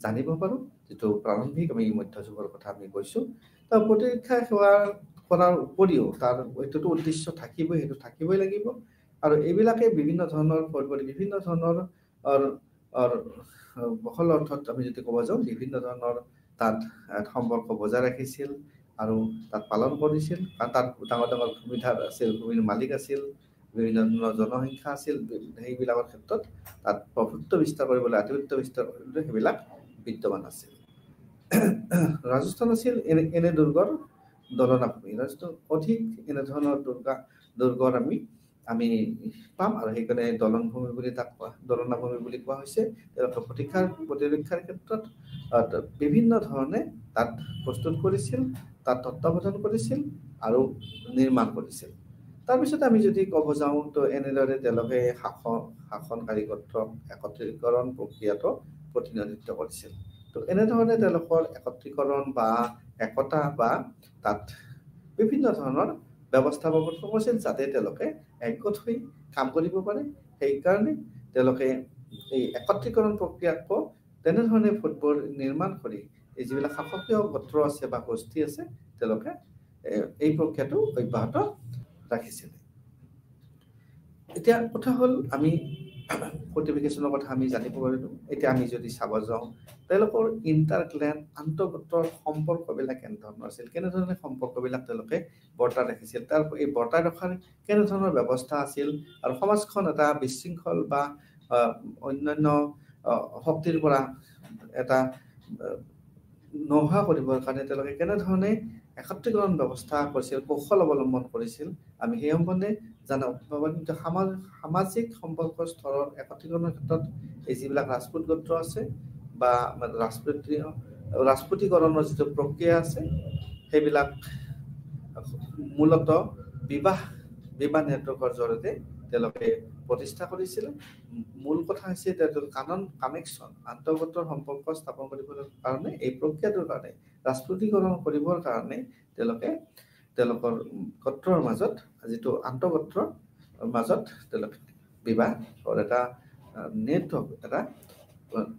জানিব পাৰোঁ যিটো প্ৰাৰম্ভিক আমি মধ্যযুগৰ কথা আমি কৈছোঁ তাৰ প্ৰতিৰক্ষা সেৱা কৰাৰ উপৰিও তাৰ এইটোতো উদ্দেশ্য থাকিবই সেইটো থাকিবই লাগিব আৰু এইবিলাকে বিভিন্ন ধৰণৰ বহল অৰ্থত আমি যদি ক'ব যাওঁ বিভিন্ন ধৰণৰ তাত সম্পৰ্ক বজাই ৰাখিছিল আৰু তাত পালন কৰিছিল কাৰণ তাত ডাঙৰ ভূমিধাৰ আছিল ভূমিৰ মালিক আছিল বিভিন্ন ধৰণৰ জনসংখ্যা আছিল সেইবিলাকৰ ক্ষেত্ৰত তাত প্ৰভুত্ব বিস্তাৰ কৰিবলৈ আধিপত্য বিস্তাৰ কৰিবলৈ সেইবিলাক বিদ্যমান আছিল ৰাজস্থান আছিল এনে দুৰ্গৰ দলনা ভূমি ৰাজস্থান অধিক এনেধৰণৰ দুৰ্গৰ আমি আমি পাম আৰু সেইকাৰণে দলনভূমি বুলি তাক দলনাভূমি বুলি কোৱা হৈছে। তেওঁলোকে প্ৰতিৰক্ষাৰ ক্ষেত্ৰত বিভিন্ন ধৰণে তাত প্ৰস্তুত কৰিছিল, তাত তত্ত্বাৱধান কৰিছিল আৰু নিৰ্মাণ কৰিছিল। তাৰপিছত আমি যদি ক'ব যাওঁ তো এনেদৰে তেওঁলোকে শাসনকাৰী গোত্ৰক একত্ৰীকৰণ প্ৰক্ৰিয়াটো প্ৰতিনিধিত্ব কৰিছিল। তো এনেধৰণে তেওঁলোকৰ একত্ৰীকৰণ বা একতা বা তাত বিভিন্ন ধৰণৰ ব্যৱস্থা কৰিছিল যাতে তেওঁলোকে একগোট হৈ কাম কৰিব পাৰে। সেইকাৰণে তেওঁলোকে এই একত্ৰীকৰণ প্ৰক্ৰিয়াকো তেনেধৰণে ভোটবোৰ নিৰ্মাণ কৰি এই যিবিলাক শাসকীয় গোত্ৰ আছে বা গোষ্ঠী আছে তেওঁলোকে এই প্ৰক্ৰিয়াটো অব্যাহত ৰাখিছিল। এতিয়া কথা হ'ল আমি ফৰ্টিফিকেশ্যনৰ কথা আমি জানিব পাৰিলোঁ। এতিয়া আমি যদি চাব যাওঁ তেওঁলোকৰ ইণ্টাৰক্লেন আন্তঃগোত্ৰৰ সম্পৰ্কবিলাক কেনেধৰণৰ আছিল, কেনেধৰণে সম্পৰ্কবিলাক তেওঁলোকে বৰ্তাই ৰাখিছিল, তাৰ এই বৰ্তাই ৰখাৰ কেনেধৰণৰ ব্যৱস্থা আছিল আৰু সমাজখন এটা বিশৃংখল বা অন্যান্য শক্তিৰ পৰা এটা নোহোৱা কৰিবৰ কাৰণে তেওঁলোকে কেনেধৰণে একত্ৰীকৰণ ব্যৱস্থা কৰিছিল, কৌশল অৱলম্বন কৰিছিল, আমি সেই সম্বন্ধে জানো। কিন্তু সামাজিক সম্পৰ্কৰ স্তৰৰ একত্ৰীকৰণৰ ক্ষেত্ৰত এই যিবিলাক ৰাজপুত গোত্ৰ আছে বা ৰাজপুতীকৰণৰ যিটো প্ৰক্ৰিয়া আছে সেইবিলাক মূলতঃ বিবাহ নেটৱৰ্কৰ জৰিয়তে তেওঁলোকে প্ৰতিষ্ঠা কৰিছিল। মূল কথা হৈছে কানেকশ্যন আন্তঃগোত্ৰৰ সম্পৰ্ক স্থাপন কৰিবৰ কাৰণে এই প্ৰক্ৰিয়াটোৰ কাৰণে ৰাজপুতীকৰণ কৰিবৰ কাৰণে তেওঁলোকে তেওঁলোকৰ গোত্ৰৰ মাজত যিটো আন্তঃগোত্ৰৰ মাজত তেওঁলোকে বিবাহৰ এটা নেটৱৰ্ক এটা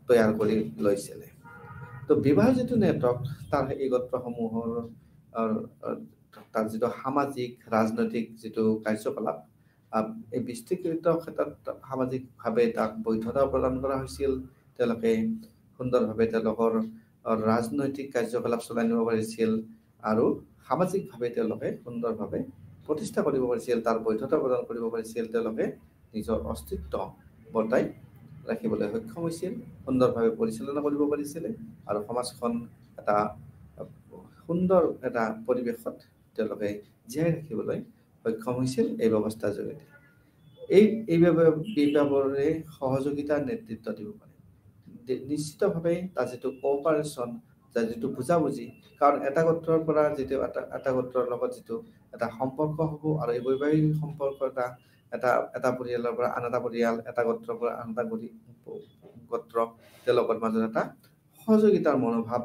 তৈয়াৰ কৰি লৈছিলে। তো বিবাহ যিটো নেটৱৰ্ক তাৰ এই গোত্ৰসমূহৰ তাৰ যিটো সামাজিক ৰাজনৈতিক যিটো কাৰ্যকলাপ এই বিস্তৃত ক্ষেত্ৰত সামাজিকভাৱে তাক বৈধতা প্ৰদান কৰা হৈছিল। তেওঁলোকে সুন্দৰভাৱে তেওঁলোকৰ ৰাজনৈতিক কাৰ্যকলাপ চলাই নিব পাৰিছিল আৰু সামাজিকভাৱে তেওঁলোকে সুন্দৰভাৱে প্ৰতিষ্ঠা কৰিব পাৰিছিল, তাৰ বৈধতা প্ৰদান কৰিব পাৰিছিল। তেওঁলোকে নিজৰ অস্তিত্ব বৰ্তাই ৰাখিবলৈ সক্ষম হৈছিল, সুন্দৰভাৱে পৰিচালনা কৰিব পাৰিছিলে আৰু সমাজখন এটা সুন্দৰ এটা পৰিৱেশত তেওঁলোকে জীয়াই ৰাখিবলৈ সক্ষম হৈছিল এই ব্যৱস্থাৰ জৰিয়তে। এইবাবে সহযোগিতাৰ নেতৃত্ব দিব পাৰে নিশ্চিতভাৱে তাৰ যিটো কোঅপাৰেশ্যন, তাৰ যিটো বুজাবুজি, কাৰণ এটা গোত্ৰৰ পৰা যিটো এটা গোত্ৰৰ লগত যিটো এটা সম্পৰ্ক হ'ব আৰু এই বৈবাহিক সম্পৰ্ক এটা পৰিয়ালৰ পৰা আন এটা পৰিয়াল, এটা গোত্ৰৰ পৰা আন এটা গোত্ৰ তেওঁলোকৰ মাজত এটা সহযোগিতাৰ মনোভাৱ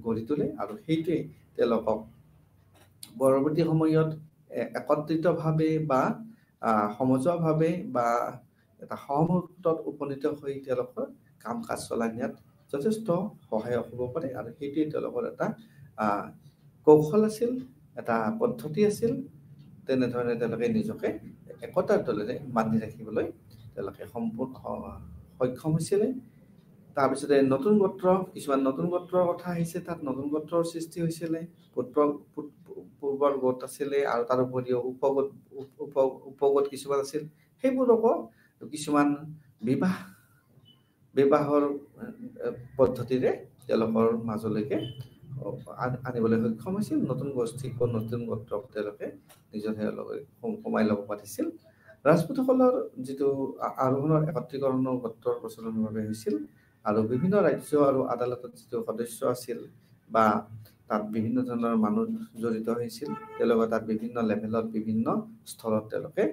গঢ়ি তোলে আৰু সেইটোৱে তেওঁলোকক পৰৱৰ্তী সময়ত একত্ৰিতভাৱে বা সমজুৱাভাৱে বা এটা সহমতত উপনীত হৈ তেওঁলোকৰ কাম কাজ চলাই নিয়াত যথেষ্ট সহায়ক হ'ব পাৰে আৰু সেইটোৱে তেওঁলোকৰ এটা কৌশল আছিল, এটা পদ্ধতি আছিল। তেনেধৰণে তেওঁলোকে নিজকে একতাৰ দলেৰে বান্ধি ৰাখিবলৈ তেওঁলোকে সক্ষম হৈছিলে। তাৰপিছতে কিছুমান নতুন গোত্ৰৰ কথা আহিছে, তাত নতুন গোত্ৰৰ সৃষ্টি হৈছিলে। পূৰ্বৰ গোট আছিলে আৰু তাৰ উপৰিও উপগোট কিছুমান আছিল। সেইবোৰকো কিছুমান বিবাহৰ পদ্ধতিৰে তেওঁলোকৰ মাজলৈকে আনিবলৈ সক্ষম হৈছিল। নতুন গোষ্ঠীক নতুন গোত্ৰক তেওঁলোকে নিজৰ সোমাই ল'ব পাৰিছিল। ৰাজপুতসকলৰ যিটো আৰোহণৰ একত্ৰীকৰণৰ গোত্ৰৰ প্ৰচলনৰ বাবে হৈছিল আৰু বিভিন্ন ৰাজ্য আৰু আদালতত যিটো সদস্য আছিল বা তাত বিভিন্ন ধৰণৰ মানুহ জড়িত হৈছিল, তেওঁলোকে তাত বিভিন্ন লেভেলত বিভিন্ন স্তৰত তেওঁলোকে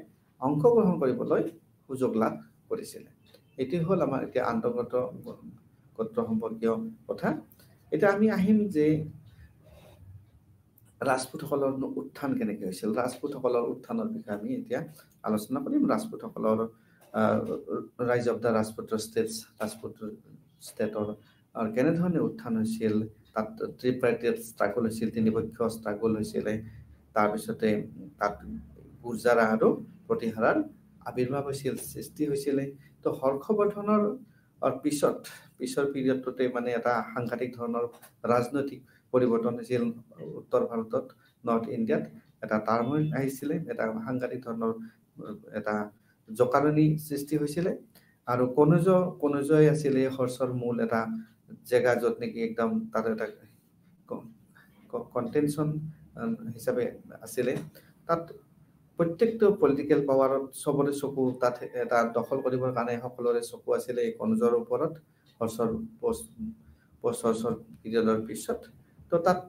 অংশগ্ৰহণ কৰিবলৈ সুযোগ লাভ কৰিছিলে। এইটো হ'ল আমাৰ এতিয়া আন্তঃগোত্ৰ সম্পৰ্কীয় কথা। এতিয়া আমি আহিম যে ৰাজপুতসকলৰ উত্থান কেনেকৈ হৈছিল। ৰাজপুতসকলৰ উত্থানৰ বিষয়ে আমি এতিয়া আলোচনা কৰিম। ৰাজপুতসকলৰ ৰাইজ অফ দ্য ৰাজপুত ষ্টেটৰ কেনেধৰণে উত্থান হৈছিল, তাত ট্ৰিপাৰ্টাইট ষ্ট্ৰাগল হৈছিল, তিনিপক্ষ ষ্ট্ৰাগল হৈছিলে। তাৰপিছতে তাত গুৰ্জাৰা আৰু প্ৰতিহাৰৰ আৱিৰ্ভাৱ হৈছিল, সৃষ্টি হৈছিলে। তো হৰ্ষবৰ্ধনৰ পিছৰ পিৰিয়ডটোতে মানে এটা সাংঘাতিক ধৰণৰ ৰাজনৈতিক পৰিৱৰ্তন হৈছিল উত্তৰ ভাৰতত, নৰ্থ ইণ্ডিয়াত এটা টাৰ্মইল আহিছিলে, এটা সাংঘাতিক ধৰণৰ এটা জকাৰণি সৃষ্টি হৈছিলে। আৰু কনৌজই আছিলে হৰ্ষৰ মূল এটা জেগা, য'ত নেকি একদম তাত এটা কণ্টেনশ্যন হিচাপে আছিলে। তাত প্ৰত্যেকটো পলিটিকেল পাৱাৰত চবৰে চকু তাত এটা দখল কৰিবৰ কাৰণে সকলোৰে চকু আছিলে এই কনজৰ ওপৰত বছৰ পিৰিয়ডৰ পিছত। তো তাত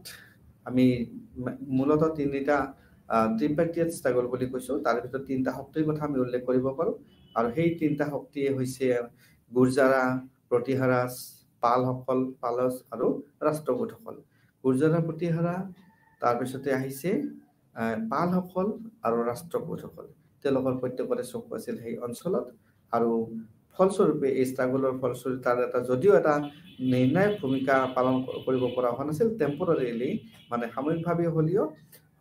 আমি মূলতঃ তিনিটা ট্ৰিপাৰ্টিয়েট ষ্ট্ৰাগল বুলি কৈছোঁ। তাৰ ভিতৰত তিনিটা শক্তিৰ কথা আমি উল্লেখ কৰিব পাৰোঁ। আৰু সেই তিনিটা শক্তিয়ে হৈছে গুৰ্জাৰা, প্ৰতিহাৰা, পালচ আৰু ৰাষ্ট্ৰকূটসকল। গুৰ্জাৰা, প্ৰতিহাৰা, তাৰপিছতে আহিছে পালসকল আৰু ৰাষ্ট্ৰকূটসকল। তেওঁলোকৰ প্ৰত্যেকৰে চকু আছিল সেই অঞ্চলত। আৰু ফলস্বৰূপে এই ষ্ট্ৰাগলৰ ফলস্বৰূপে তাৰ যদিও এটা নিৰ্ণায়ক ভূমিকা পালন কৰিব পৰা হোৱা নাছিল, টেম্পৰাৰিলি মানে সাময়িকভাৱে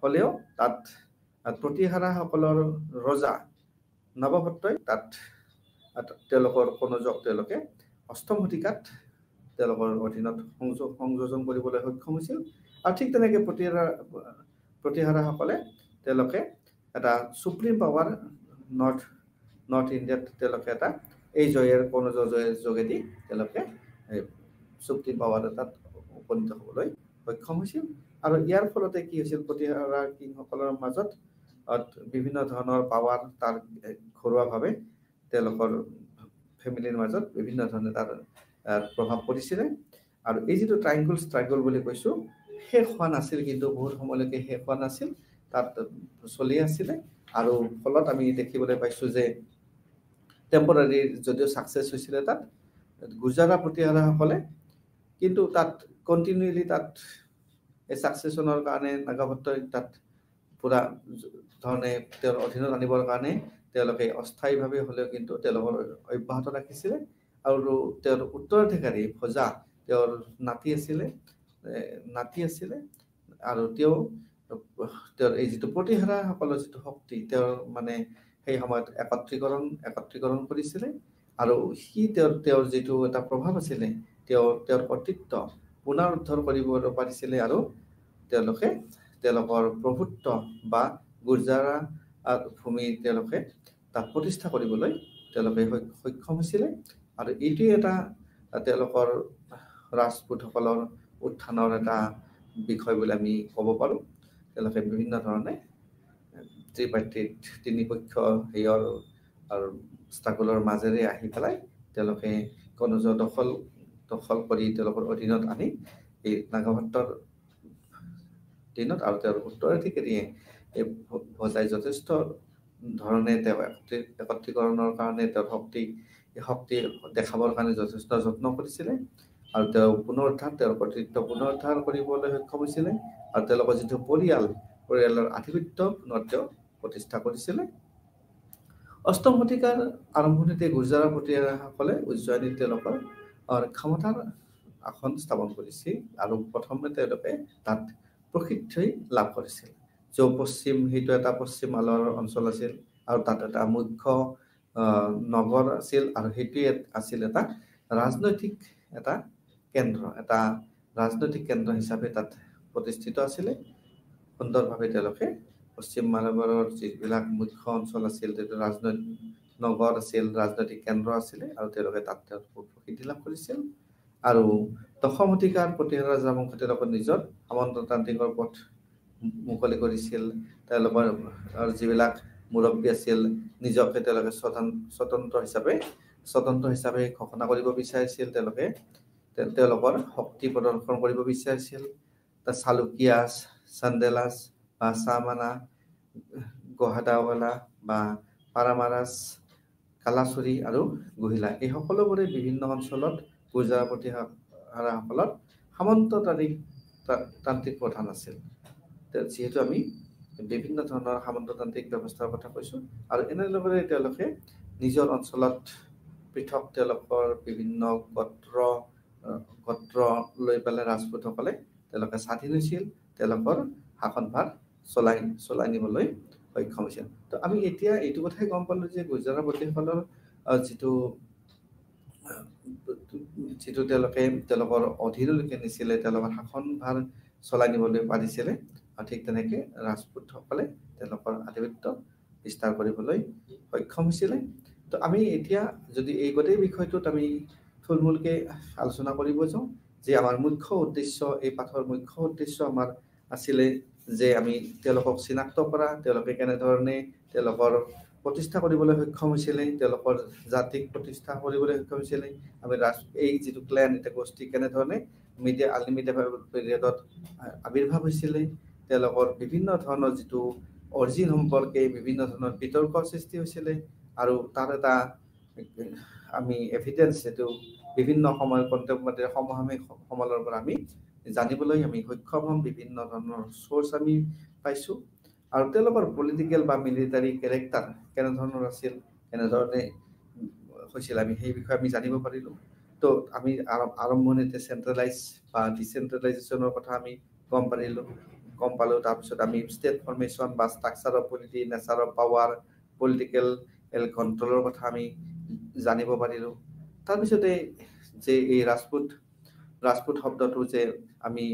হ'লেও তাত প্ৰতিহাৰাসকলৰ ৰজা নৱভট্টই তাত তেওঁলোকৰ কনৌজক তেওঁলোকে ৮ম শতিকাত তেওঁলোকৰ অধীনত সংযোজন কৰিবলৈ সক্ষম হৈছিল। আৰু ঠিক তেনেকৈ প্ৰতিহাৰাসকলে তেওঁলোকে এটা সুপ্ৰিম পাৱাৰ নৰ্থ ইণ্ডিয়াত তেওঁলোকে এটা এই কনৌজৰ জয়ৰ যোগেদি তেওঁলোকে সুপ্ৰিম পাৱাৰ এটাত উপনীত হ'বলৈ সক্ষম হৈছিল। আৰু ইয়াৰ ফলতে কি হৈছিল, প্ৰতিহাৰা কিংসকলৰ মাজত বিভিন্ন ধৰণৰ পাৱাৰ তাৰ ঘৰুৱাভাৱে তেওঁলোকৰ ফেমিলিৰ মাজত বিভিন্ন ধৰণে তাৰ প্ৰভাৱ পৰিছিলে। আৰু এই যিটো ট্ৰাইংগল ষ্ট্ৰাগল বুলি কৈছোঁ, শেষ হোৱা নাছিল, কিন্তু বহুত সময়লৈকে শেষ হোৱা নাছিল, তাত চলি আছিলে। আৰু ফলত আমি দেখিবলৈ পাইছোঁ যে টেম্পৰাৰী যদিও ছাকচেছ হৈছিলে তাত গুৰ্জাৰা, প্ৰতিহাৰাসকলে, কিন্তু তাত কণ্টিনিউলি তাত এই ছাকচেছনৰ কাৰণে নাগাভট্টই তাত পুৰা ধৰণে তেওঁৰ অধীনত আনিবৰ কাৰণে তেওঁলোকে অস্থায়ীভাৱে হ'লেও কিন্তু তেওঁলোকৰ অব্যাহত ৰাখিছিলে। আৰু তেওঁৰ উত্তৰাধিকাৰী ভজা তেওঁৰ নাতি আছিলে। আৰু তেওঁৰ এই যিটো প্ৰতিহাৰাসকলৰ যিটো শক্তি, তেওঁৰ মানে সেই সময়ত একত্ৰীকৰণ কৰিছিলে। আৰু তেওঁৰ যিটো এটা প্ৰভাৱ আছিলে, তেওঁৰ কৰ্তৃত্ব পুনৰুদ্ধাৰ কৰিব পাৰিছিলে। আৰু তেওঁলোকে তেওঁলোকৰ প্ৰভুত্ব বা গুৰ্জাৰা ভূমি তেওঁলোকে তাত প্ৰতিষ্ঠা কৰিবলৈ তেওঁলোকে সক্ষম হৈছিলে। আৰু এইটোৱে এটা তেওঁলোকৰ ৰাজপুতসকলৰ উত্থানৰ এটা বিষয় বুলি আমি ক'ব পাৰোঁ। তেওঁলোকে বিভিন্ন ধৰণে ত্ৰিপাৰ্টিত তিনিপক্ষ আৰু ষ্ট্ৰাগলৰ মাজেৰে আহি পেলাই তেওঁলোকে কনৌজৰ দখল কৰি তেওঁলোকৰ অধীনত আনি এই নাগাভট্টৰ দিনত আৰু তেওঁৰ উত্তৰাধিকাৰীয়ে এই ভজাই যথেষ্ট ধৰণে তেওঁ একত্ৰীকৰণৰ কাৰণে তেওঁৰ শক্তি দেখাবৰ কাৰণে যথেষ্ট যত্ন কৰিছিলে। আৰু তেওঁ তেওঁৰ কৰ্তৃত্ব পুনৰুদ্ধাৰ কৰিবলৈ সক্ষম হৈছিলে। আৰু তেওঁলোকৰ যিটো পৰিয়ালৰ আধিপত্য পুনৰ তেওঁ প্ৰতিষ্ঠা কৰিছিলে। ৮ম শতিকাৰ আৰম্ভণিতে গুৰ্জাৰা, প্ৰতিহাৰাসকলে উজ্জয়িনীত তেওঁলোকৰ ক্ষমতাৰ আসন স্থাপন কৰিছিল। আৰু প্ৰথমে তেওঁলোকে তাত প্ৰসিদ্ধি লাভ কৰিছিল। সেইটো এটা পশ্চিম মালৰ অঞ্চল আছিল। আৰু তাত এটা মুখ্য নগৰ আছিল। আৰু সেইটোৱে আছিল এটা ৰাজনৈতিক কেন্দ্ৰ হিচাপে তাত প্ৰতিষ্ঠিত আছিলে। সুন্দৰভাৱে তেওঁলোকে পশ্চিম মালবাৰৰ যিবিলাক মুখ্য অঞ্চল আছিল, নগৰ আছিল, ৰাজনৈতিক কেন্দ্ৰ আছিলে। আৰু তেওঁলোকে তাত প্ৰসিদ্ধি লাভ কৰিছিল। আৰু ১০ম শতিকাৰ প্ৰতিহাৰা ৰাজবংশই তেওঁলোকৰ নিজৰ সামন্ততান্ত্ৰিকৰ পথ মুকলি কৰিছিল। তেওঁলোকৰ যিবিলাক মুৰব্বী আছিল, নিজকে তেওঁলোকে স্বতন্ত্ৰ হিচাপে ঘোষণা কৰিব বিচাৰিছিল। তেওঁলোকৰ শক্তি প্ৰদৰ্শন কৰিব বিচাৰিছিল। চালুকিয়াছ, চান্দেলাছ বা চামানা, গোহাদাৱালা বা পাৰামাৰাছ, কালাচুৰী আৰু গুহিলা, এই সকলোবোৰে বিভিন্ন অঞ্চলত গুৰ্জাৰা, প্ৰতিহাৰাসকলৰ সামন্ততান্ত্ৰিক প্ৰধান আছিল। যিহেতু আমি বিভিন্ন ধৰণৰ সামন্ততান্ত্ৰিক ব্যৱস্থাৰ কথা কৈছোঁ। আৰু এনেদৰে তেওঁলোকে নিজৰ অঞ্চলত পৃথক তেওঁলোকৰ বিভিন্ন গোত্ৰ লৈ পেলাই ৰাজপুতসকলে তেওঁলোকে স্বাধীন হৈছিল, তেওঁলোকৰ শাসনভাৰ চলাই নিবলৈ সক্ষম হৈছিল। তো আমি এতিয়া এইটো কথাই গম পালোঁ যে গুৰ্জাৰা, প্ৰতিহাৰসকলৰ যিটো তেওঁলোকে তেওঁলোকৰ অধীনলৈকে নিছিলে, তেওঁলোকৰ শাসনভাৰ চলাই নিবলৈ পাৰিছিলে। আৰু ঠিক তেনেকৈ ৰাজপুতসকলে তেওঁলোকৰ আধিপত্য বিস্তাৰ কৰিবলৈ সক্ষম হৈছিলে। তো আমি এতিয়া যদি এই গোটেই বিষয়টোত আমি থুলমূলকৈ আলোচনা কৰিব যাওঁ, যে আমাৰ এই পাঠৰ মুখ্য উদ্দেশ্য আমাৰ আছিলে যে আমি তেওঁলোকক চিনাক্ত কৰা, তেওঁলোকে কেনেধৰণে তেওঁলোকৰ প্ৰতিষ্ঠা কৰিবলৈ সক্ষম হৈছিলে, তেওঁলোকৰ জাতিক প্ৰতিষ্ঠা কৰিবলৈ সক্ষম হৈছিলে, আমি এই যিটো ক্লেন এটা গোষ্ঠী কেনেধৰণে মিডিয়া আনলিমিটেড পিৰিয়ডত আৱিৰ্ভাৱ হৈছিলে, তেওঁলোকৰ বিভিন্ন ধৰণৰ যিটো অৰিজিন সম্পৰ্কে বিভিন্ন ধৰণৰ বিতৰ্কৰ সৃষ্টি হৈছিলে, আৰু তাৰ এটা আমি এভিডেন্স এইটো বিভিন্ন সময়ৰ কণ্টেম্পৰাৰী সমসাময়িক সমলৰ পৰা আমি জানিবলৈ আমি সক্ষম হ'ম। বিভিন্ন ধৰণৰ সোৰ্স আমি পাইছোঁ, আৰু তেওঁলোকৰ পলিটিকেল বা মিলিটাৰী কেৰেক্টাৰ কেনেধৰণৰ আছিল, কেনেধৰণে হৈছিল, আমি সেই বিষয়ে আমি জানিব পাৰিলোঁ। তো আমি আৰম্ভণিতে চেন্ট্ৰেলাইজ বা ডিচেন্ট্ৰেলাইজেশ্যনৰ কথা আমি গম পালোঁ। তাৰপিছত আমি ষ্টেট ফৰ্মেশ্যন বা structure of polity, nature of power, political কণ্ট্ৰলৰ কথা আমি জানিব পাৰিলোঁ। তাৰপিছতে যে এই ৰাজপুত শব্দটো যে আমি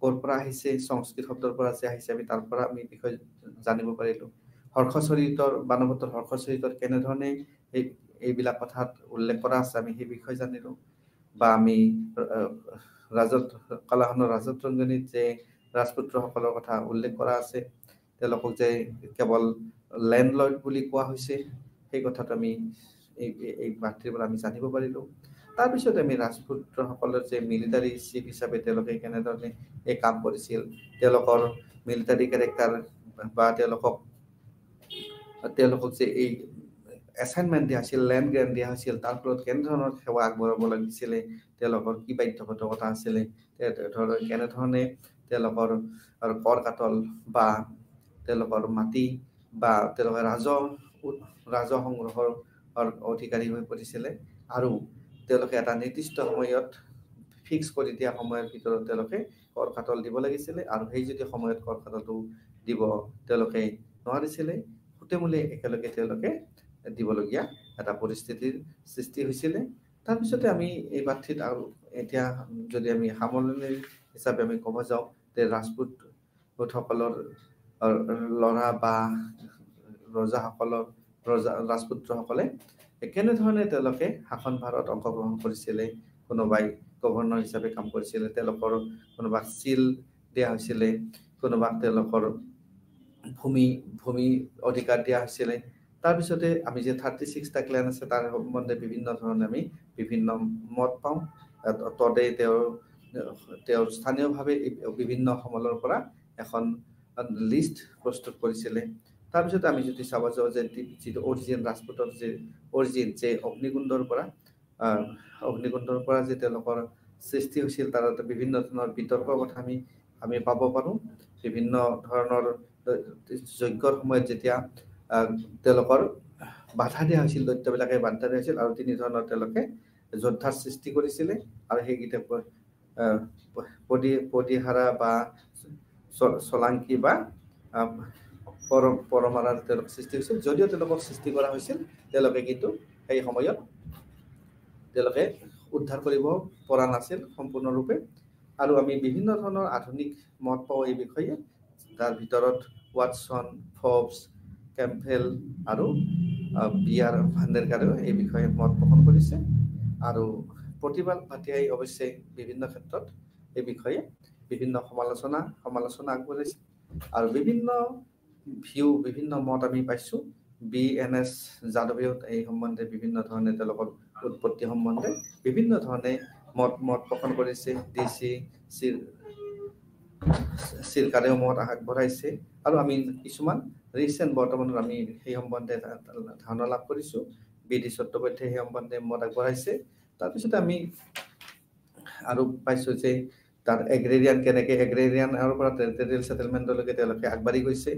ক'ৰ পৰা আহিছে, সংস্কৃত শব্দৰ পৰা যে আহিছে, আমি তাৰ পৰা আমি বিষয়ে জানিব পাৰিলোঁ। বানৱটৰ হৰ্ষচৰিতত কেনেধৰণে এইবিলাক কথাত উল্লেখ কৰা আছে, আমি সেই বিষয়ে জানিলোঁ। বা আমি কলাখনৰ ৰাজতৰঞ্জনীত যে ৰাজপুত্ৰসকলৰ কথা উল্লেখ কৰা আছে, তেওঁলোকক যে কেৱল লেণ্ডলৰ্ড বুলি কোৱা হৈছে, সেই কথাটো আমি এই বাৰ্তাৰ পৰা আমি জানিব পাৰিলোঁ। তাৰপিছত আমি ৰাজপুত্ৰসকলৰ যে মিলিটাৰী চিফ হিচাপে তেওঁলোকে কেনেধৰণে এই কাম কৰিছিল, তেওঁলোকৰ মিলিটাৰী কেৰেক্টাৰ বা তেওঁলোকক যে এই এছাইনমেণ্ট দিয়া হৈছিল, লেণ্ড গ্ৰেণ্ট দিয়া হৈছিল, তাৰ ফলত কেনেধৰণৰ সেৱা আগবঢ়াব লাগিছিলে, তেওঁলোকৰ কি বাধ্যবাধকতা আছিলে, কেনেধৰণে তেওঁলোকৰ কৰ কাটল বা তেওঁলোকৰ মাটি বা তেওঁলোকে ৰাজহ সংগ্ৰহৰ অধিকাৰী হৈ পৰিছিলে, আৰু তেওঁলোকে এটা নিৰ্দিষ্ট সময়ত ফিক্স কৰি দিয়া সময়ৰ ভিতৰত তেওঁলোকে কৰ কাটল দিব লাগিছিলে, আৰু সেই যদি সময়ত কৰ কাটলটো দিব তেওঁলোকে নোৱাৰিছিলে, গোটেইমূলে একেলগে তেওঁলোকে দিবলগীয়া এটা পৰিস্থিতিৰ সৃষ্টি হৈছিলে। তাৰপিছতে আমি এই পাঠ্যত আৰু এতিয়া যদি আমি সামৰণি হিচাপে আমি ক'ব যাওঁ যে ৰাজপুতসকলৰ ল'ৰা বা ৰাজপুত্ৰসকলে কেনেধৰণে তেওঁলোকে শাসনভাৰত অংশগ্ৰহণ কৰিছিলে, কোনোবাই গভৰ্ণৰ হিচাপে কাম কৰিছিলে, তেওঁলোকৰ কোনোবাক চিল দিয়া হৈছিলে, কোনোবাক তেওঁলোকৰ ভূমি অধিকাৰ দিয়া হৈছিলে। তাৰপিছতে আমি যে 36টা ক্লেন আছে তাৰ সম্বন্ধে বিভিন্ন ধৰণে আমি বিভিন্ন মত পাওঁ। তদে তেওঁৰ স্থানীয়ভাৱে বিভিন্ন সমলৰ পৰা এখন লিষ্ট প্ৰস্তুত কৰিছিলে। তাৰপিছত আমি যদি চাব যাওঁ যে যিটো অৰিজিন, ৰাজপুতৰ যে অৰিজিন যে অগ্নিকুণ্ডৰ পৰা যে তেওঁলোকৰ সৃষ্টি হৈছিল, তাৰ বিভিন্ন ধৰণৰ বিতৰ্কৰ কথা আমি পাব পাৰোঁ। বিভিন্ন ধৰণৰ যজ্ঞৰ সময়ত যেতিয়া তেওঁলোকৰ বাধা দিয়া হৈছিল, দৈত্যবিলাকে বাধা দিয়া হৈছিল, আৰু তিনি ধৰণৰ তেওঁলোকে যোদ্ধাৰ সৃষ্টি কৰিছিলে, আৰু সেইকেইটা পদিহাৰা বা চলাংকি বা পৰমাৰাৰ তেওঁলোক সৃষ্টি হৈছিল। যদিও তেওঁলোকক সৃষ্টি কৰা হৈছিল, তেওঁলোকে কিন্তু সেই সময়ত তেওঁলোকে উদ্ধাৰ কৰিব পৰা নাছিল সম্পূৰ্ণৰূপে। আৰু আমি বিভিন্ন ধৰণৰ আধুনিক মত পাওঁ এই বিষয়ে, তাৰ ভিতৰত ৱাটছন, ফবছ, কেম্পেল আৰু বিয়াৰ ভাণ্ডেৰকাৰেও এই বিষয়ে মত পোষণ কৰিছে। আৰু প্ৰতিবাদ ভাটিয়াই অৱশ্যে বিভিন্ন ক্ষেত্ৰত এই বিষয়ে বিভিন্ন সমালোচনা আগবঢ়াইছে, আৰু বিভিন্ন মত আমি পাইছোঁ। BNS যাদৱেও এই সম্বন্ধে বিভিন্ন ধৰণে তেওঁলোকৰ উৎপত্তি সম্বন্ধে বিভিন্ন ধৰণে মত পোষণ কৰিছে। DC চিৰকাৰেও মত আগবঢ়াইছে, আৰু আমি কিছুমান বৰ্তমানত আমি সেই সম্বন্ধে ধাৰণা লাভ কৰিছোঁ। BD চট্টোপাধ্যায় সেই সম্বন্ধে মত আগবঢ়াইছে। তাৰপিছতে আমি আৰু পাইছোঁ যে তাৰ এগ্ৰেৰিয়ানৰ পৰা টেৰিটৰিয়েল ছেটেলমেণ্টলৈকে তেওঁলোকে আগবাঢ়ি গৈছে।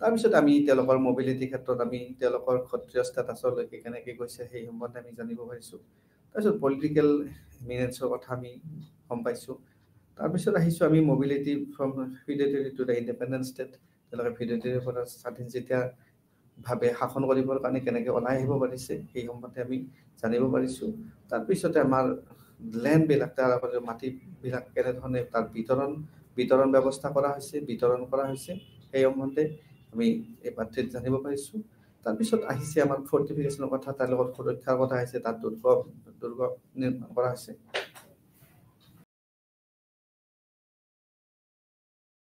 তাৰপিছত আমি তেওঁলোকৰ মবিলিটি ক্ষেত্ৰত আমি তেওঁলোকৰ ক্ষত্ৰিয় ষ্টেটাছলৈকে কেনেকৈ গৈছে সেই সম্বন্ধে আমি জানিব পাৰিছোঁ। তাৰপিছত পলিটিকেল এমিনেঞ্চৰ কথা আমি গম পাইছোঁ। তাৰপিছত আহিছোঁ আমি mobility from feudatory to the independent state, তেওঁলোকে ফিউডেটাৰীৰ পৰা স্বাধীন যেতিয়া ভাৱে শাসন কৰিবৰ কাৰণে কেনেকৈ ওলাই আহিব পাৰিছে সেই সম্বন্ধে আমি জানিব পাৰিছোঁ। তাৰপিছতে আমাৰ লেণ্ডবিলাক, তাৰ মাটিবিলাক কেনেধৰণে তাৰ বিতৰণ ব্যৱস্থা বিতৰণ কৰা হৈছে সেই সম্বন্ধে আমি এই পাঠ্যত জানিব পাৰিছোঁ। তাৰপিছত আহিছে আমাৰ ফৰ্টিফিকেশ্যনৰ কথা, তাৰ লগত সুৰক্ষাৰ কথা আহিছে, তাত দুৰ্গ নিৰ্মাণ কৰা হৈছে।